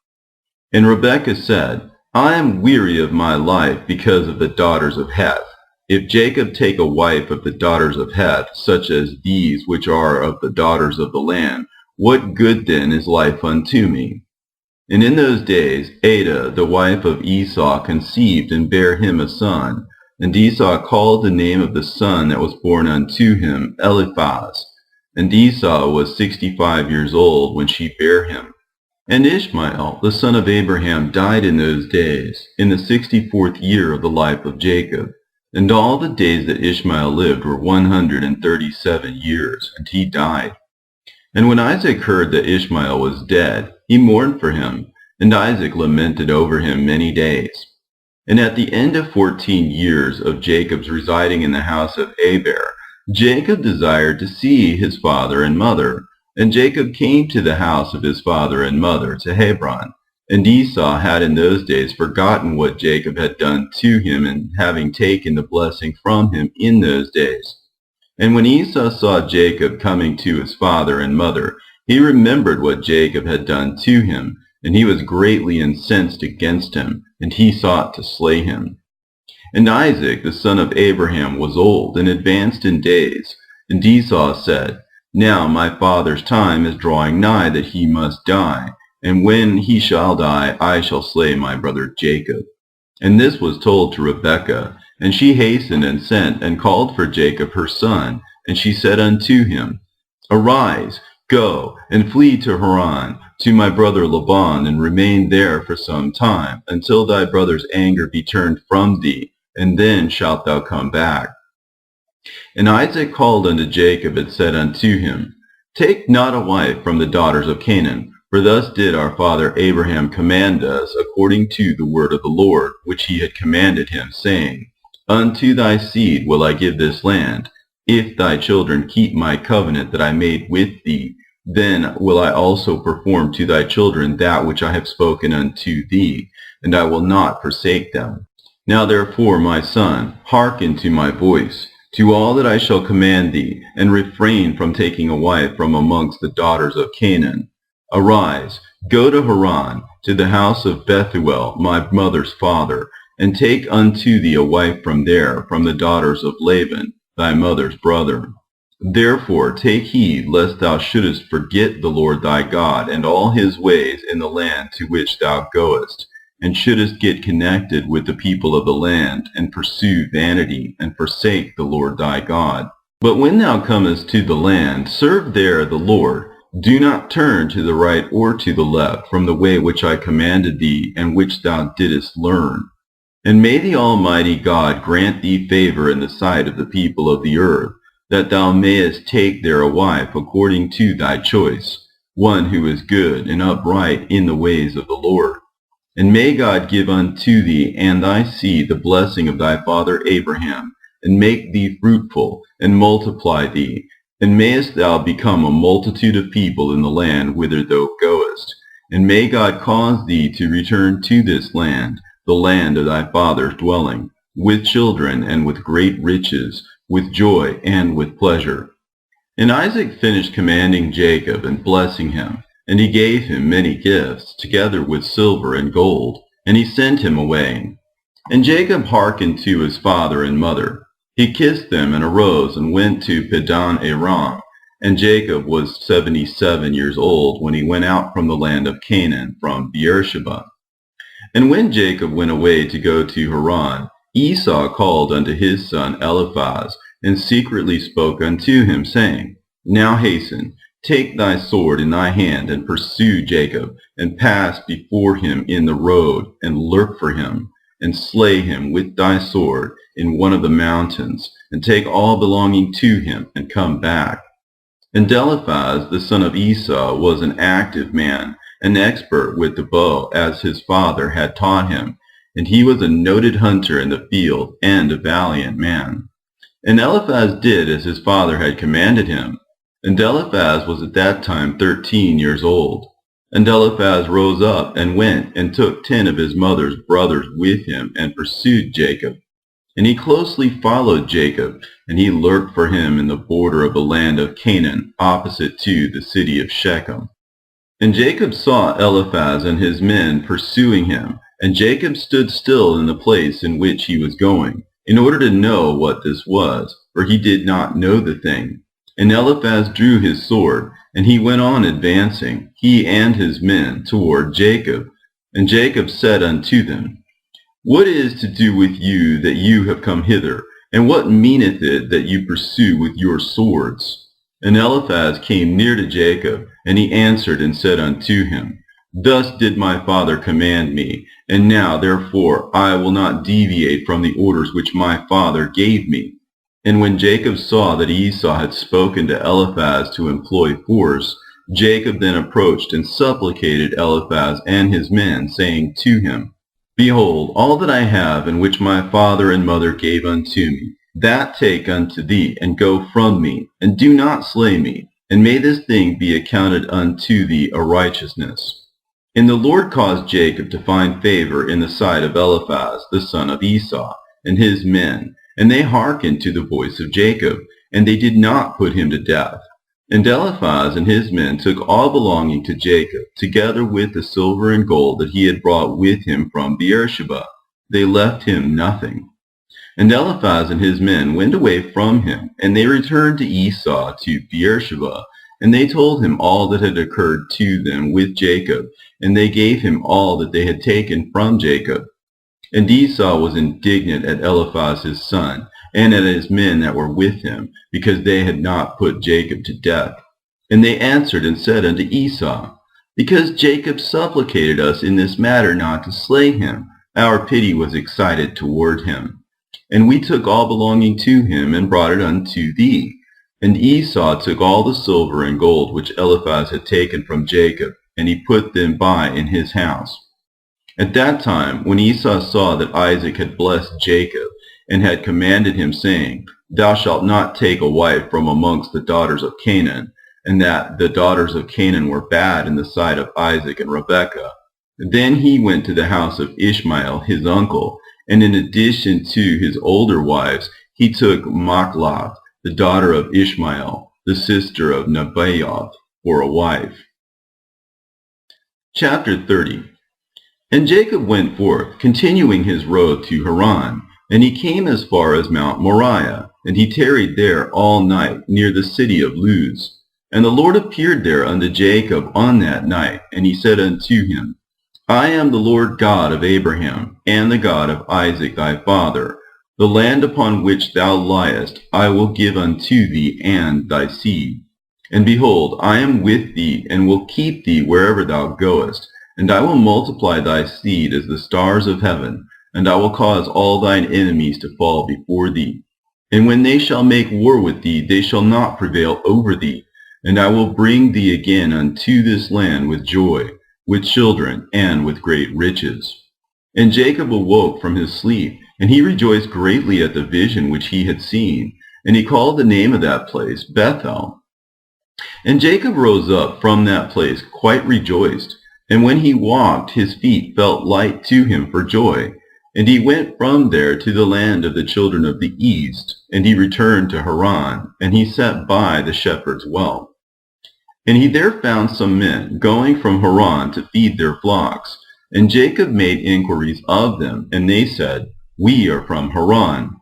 And Rebekah said, I am weary of my life because of the daughters of Heth. If Jacob take a wife of the daughters of Heth, such as these which are of the daughters of the land, what good then is life unto me? And in those days Adah, the wife of Esau, conceived and bare him a son. And Esau called the name of the son that was born unto him Eliphaz. And Esau was 65 years old when she bare him. And Ishmael, the son of Abraham, died in those days, in the 64th year of the life of Jacob. And all the days that Ishmael lived were 137 years, and he died. And when Isaac heard that Ishmael was dead, he mourned for him, and Isaac lamented over him many days. And at the end of 14 years of Jacob's residing in the house of Aber, Jacob desired to see his father and mother. And Jacob came to the house of his father and mother to Hebron. And Esau had in those days forgotten what Jacob had done to him, in having taken the blessing from him in those days. And when Esau saw Jacob coming to his father and mother, he remembered what Jacob had done to him, and he was greatly incensed against him, and he sought to slay him. And Isaac, the son of Abraham, was old and advanced in days. And Esau said, Now my father's time is drawing nigh that he must die, and when he shall die, I shall slay my brother Jacob. And this was told to Rebekah, and she hastened and sent and called for Jacob her son, and she said unto him, Arise, go, and flee to Haran, to my brother Laban, and remain there for some time, until thy brother's anger be turned from thee, and then shalt thou come back. And Isaac called unto Jacob, and said unto him, Take not a wife from the daughters of Canaan, for thus did our father Abraham command us, according to the word of the Lord, which he had commanded him, saying, Unto thy seed will I give this land. If thy children keep my covenant that I made with thee, then will I also perform to thy children that which I have spoken unto thee, and I will not forsake them. Now therefore, my son, hearken to my voice, to all that I shall command thee, and refrain from taking a wife from amongst the daughters of Canaan. Arise, go to Haran, to the house of Bethuel, my mother's father, and take unto thee a wife from there, from the daughters of Laban, thy mother's brother. Therefore take heed, lest thou shouldest forget the Lord thy God, and all his ways in the land to which thou goest, and shouldest get connected with the people of the land, and pursue vanity, and forsake the Lord thy God. But when thou comest to the land, serve there the Lord. Do not turn to the right or to the left from the way which I commanded thee, and which thou didst learn. And may the Almighty God grant thee favor in the sight of the people of the earth, that thou mayest take there a wife according to thy choice, one who is good and upright in the ways of the Lord. And may God give unto thee and thy seed the blessing of thy father Abraham, and make thee fruitful, and multiply thee, and mayest thou become a multitude of people in the land whither thou goest. And may God cause thee to return to this land, the land of thy father's dwelling, with children and with great riches, with joy and with pleasure. And Isaac finished commanding Jacob and blessing him, and he gave him many gifts, together with silver and gold, and he sent him away. And Jacob hearkened to his father and mother. He kissed them and arose and went to Padan Aram. And Jacob was 77 years old when he went out from the land of Canaan from Beersheba. And when Jacob went away to go to Haran, Esau called unto his son Eliphaz, and secretly spoke unto him, saying, Now hasten, take thy sword in thy hand, and pursue Jacob, and pass before him in the road, and lurk for him, and slay him with thy sword in one of the mountains, and take all belonging to him, and come back. And Eliphaz, the son of Esau, was an active man, an expert with the bow, as his father had taught him, and he was a noted hunter in the field, and a valiant man. And Eliphaz did as his father had commanded him. And Eliphaz was at that time 13 years old. And Eliphaz rose up and went, and took 10 of his mother's brothers with him, and pursued Jacob. And he closely followed Jacob, and he lurked for him in the border of the land of Canaan, opposite to the city of Shechem. And Jacob saw Eliphaz and his men pursuing him, and Jacob stood still in the place in which he was going, in order to know what this was, for he did not know the thing. And Eliphaz drew his sword, and he went on advancing, he and his men, toward Jacob. And Jacob said unto them, What is to do with you that you have come hither? And what meaneth it that you pursue with your swords? And Eliphaz came near to Jacob, and he answered and said unto him, Thus did my father command me, and now therefore I will not deviate from the orders which my father gave me. And when Jacob saw that Esau had spoken to Eliphaz to employ force, Jacob then approached and supplicated Eliphaz and his men, saying to him, Behold, all that I have, and which my father and mother gave unto me, that take unto thee, and go from me, and do not slay me, and may this thing be accounted unto thee a righteousness. And the Lord caused Jacob to find favor in the sight of Eliphaz, the son of Esau, and his men, and they hearkened to the voice of Jacob, and they did not put him to death. And Eliphaz and his men took all belonging to Jacob, together with the silver and gold that he had brought with him from Beersheba. They left him nothing. And Eliphaz and his men went away from him, and they returned to Esau to Beersheba. And they told him all that had occurred to them with Jacob, and they gave him all that they had taken from Jacob. And Esau was indignant at Eliphaz his son, and at his men that were with him, because they had not put Jacob to death. And they answered and said unto Esau, Because Jacob supplicated us in this matter not to slay him, our pity was excited toward him. And we took all belonging to him, and brought it unto thee. And Esau took all the silver and gold which Eliphaz had taken from Jacob, and he put them by in his house. At that time, when Esau saw that Isaac had blessed Jacob, and had commanded him, saying, Thou shalt not take a wife from amongst the daughters of Canaan, and that the daughters of Canaan were bad in the sight of Isaac and Rebekah, then he went to the house of Ishmael his uncle, and in addition to his older wives, he took Machloth, the daughter of Ishmael, the sister of Nebaioth, for a wife. Chapter 30. And Jacob went forth, continuing his road to Haran, and he came as far as Mount Moriah, and he tarried there all night near the city of Luz. And the Lord appeared there unto Jacob on that night, and he said unto him, I am the Lord God of Abraham, and the God of Isaac thy father. The land upon which thou liest I will give unto thee and thy seed. And behold, I am with thee, and will keep thee wherever thou goest, and I will multiply thy seed as the stars of heaven, and I will cause all thine enemies to fall before thee. And when they shall make war with thee, they shall not prevail over thee. And I will bring thee again unto this land with joy, with children, and with great riches. And Jacob awoke from his sleep, and he rejoiced greatly at the vision which he had seen. And he called the name of that place Bethel. And Jacob rose up from that place quite rejoiced. And when he walked, his feet felt light to him for joy. And he went from there to the land of the children of the east, and he returned to Haran, and he sat by the shepherd's well. And he there found some men going from Haran to feed their flocks. And Jacob made inquiries of them, and they said, We are from Haran.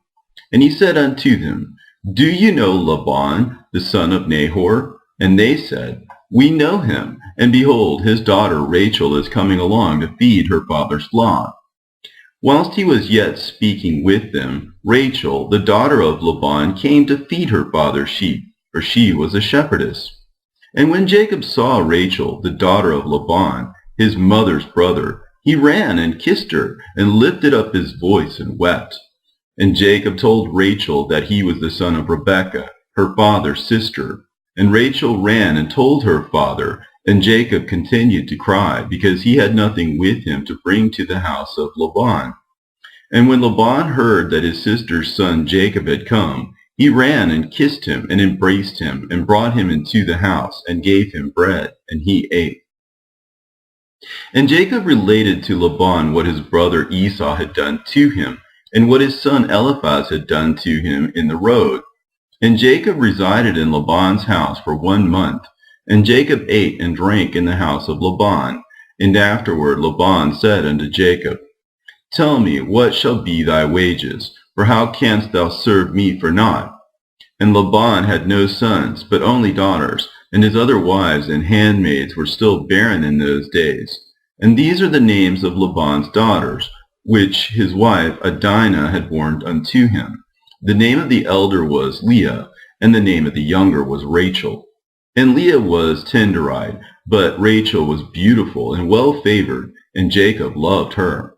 And he said unto them, Do you know Laban, the son of Nahor? And they said, We know him, and behold, his daughter Rachel is coming along to feed her father's flock. Whilst he was yet speaking with them, Rachel, the daughter of Laban, came to feed her father's sheep, for she was a shepherdess. And when Jacob saw Rachel, the daughter of Laban, his mother's brother, he ran and kissed her, and lifted up his voice and wept. And Jacob told Rachel that he was the son of Rebekah, her father's sister. And Rachel ran and told her father, and Jacob continued to cry, because he had nothing with him to bring to the house of Laban. And when Laban heard that his sister's son Jacob had come, he ran and kissed him and embraced him, and brought him into the house, and gave him bread, and he ate. And Jacob related to Laban what his brother Esau had done to him, and what his son Eliphaz had done to him in the road. And Jacob resided in Laban's house for 1 month. And Jacob ate and drank in the house of Laban. And afterward Laban said unto Jacob, Tell me, what shall be thy wages? For how canst thou serve me for naught? And Laban had no sons, but only daughters, and his other wives and handmaids were still barren in those days. And these are the names of Laban's daughters, which his wife Adinah had borne unto him. The name of the elder was Leah, and the name of the younger was Rachel. And Leah was tender-eyed, but Rachel was beautiful and well-favored, and Jacob loved her.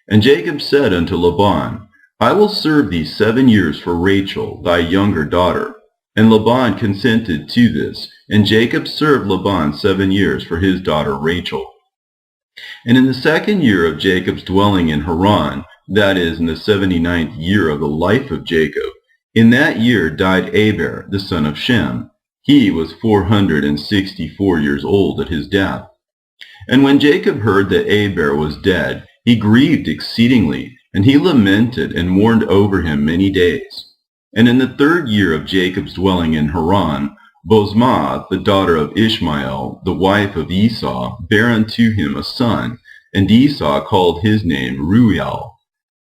And Jacob said unto Laban, I will serve thee 7 years for Rachel, thy younger daughter. And Laban consented to this, and Jacob served Laban 7 years for his daughter Rachel. And in the 2nd year of Jacob's dwelling in Haran, that is, in the 79th year of the life of Jacob, in that year died Eber, the son of Shem. He was 464 years old at his death. And when Jacob heard that Eber was dead, he grieved exceedingly, and he lamented and mourned over him many days. And in the 3rd year of Jacob's dwelling in Haran, Bosmath, the daughter of Ishmael, the wife of Esau, bare unto him a son, and Esau called his name Reuel.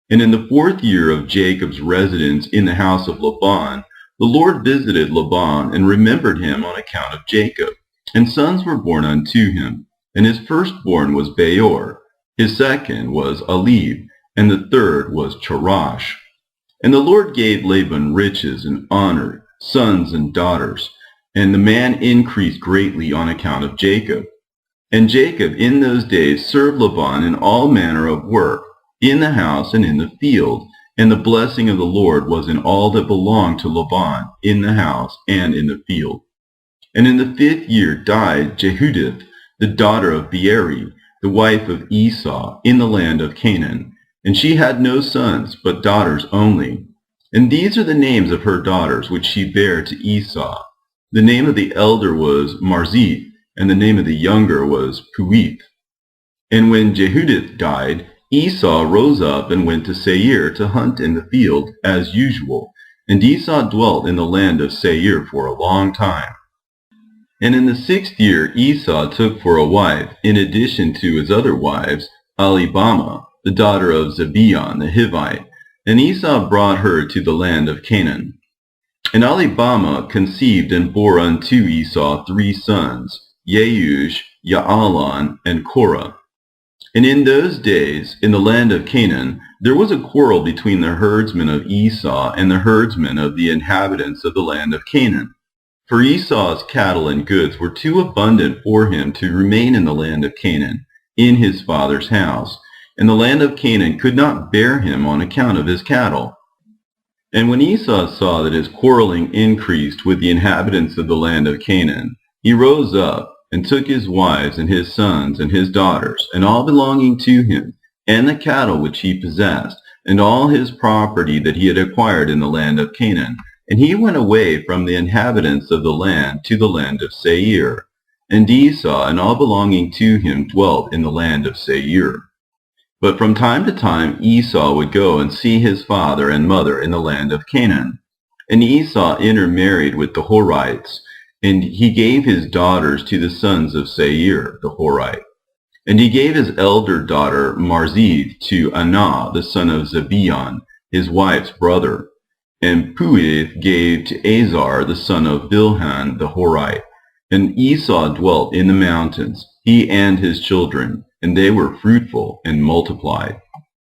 And in the 4th year of Jacob's residence in the house of Laban, the Lord visited Laban and remembered him on account of Jacob. And sons were born unto him. And his firstborn was Beor, his second was Alib, and the third was Cherosh. And the Lord gave Laban riches and honor, sons and daughters, and the man increased greatly on account of Jacob. And Jacob in those days served Laban in all manner of work, in the house and in the field, and the blessing of the Lord was in all that belonged to Laban, in the house and in the field. And in the 5th year died Jehudith, the daughter of Beeri, the wife of Esau, in the land of Canaan. And she had no sons, but daughters only. And these are the names of her daughters, which she bare to Esau. The name of the elder was Marzith, and the name of the younger was Puith. And when Jehudith died, Esau rose up and went to Seir to hunt in the field, as usual. And Esau dwelt in the land of Seir for a long time. And in the 6th year Esau took for a wife, in addition to his other wives, Ahlibamah, the daughter of Zibeon the Hivite. And Esau brought her to the land of Canaan. And Ahlibamah conceived and bore unto Esau 3 sons, Jeush, Jaalan, and Korah. And in those days, in the land of Canaan, there was a quarrel between the herdsmen of Esau and the herdsmen of the inhabitants of the land of Canaan. For Esau's cattle and goods were too abundant for him to remain in the land of Canaan, in his father's house, and the land of Canaan could not bear him on account of his cattle. And when Esau saw that his quarreling increased with the inhabitants of the land of Canaan, he rose up, and took his wives and his sons and his daughters, and all belonging to him, and the cattle which he possessed, and all his property that he had acquired in the land of Canaan. And he went away from the inhabitants of the land to the land of Seir. And Esau and all belonging to him dwelt in the land of Seir. But from time to time Esau would go and see his father and mother in the land of Canaan. And Esau intermarried with the Horites, and he gave his daughters to the sons of Seir, the Horite. And he gave his elder daughter Marzith to Anah, the son of Zibeon, his wife's brother. And Puith gave to Azar, the son of Bilhan, the Horite. And Esau dwelt in the mountains, he and his children, and they were fruitful and multiplied.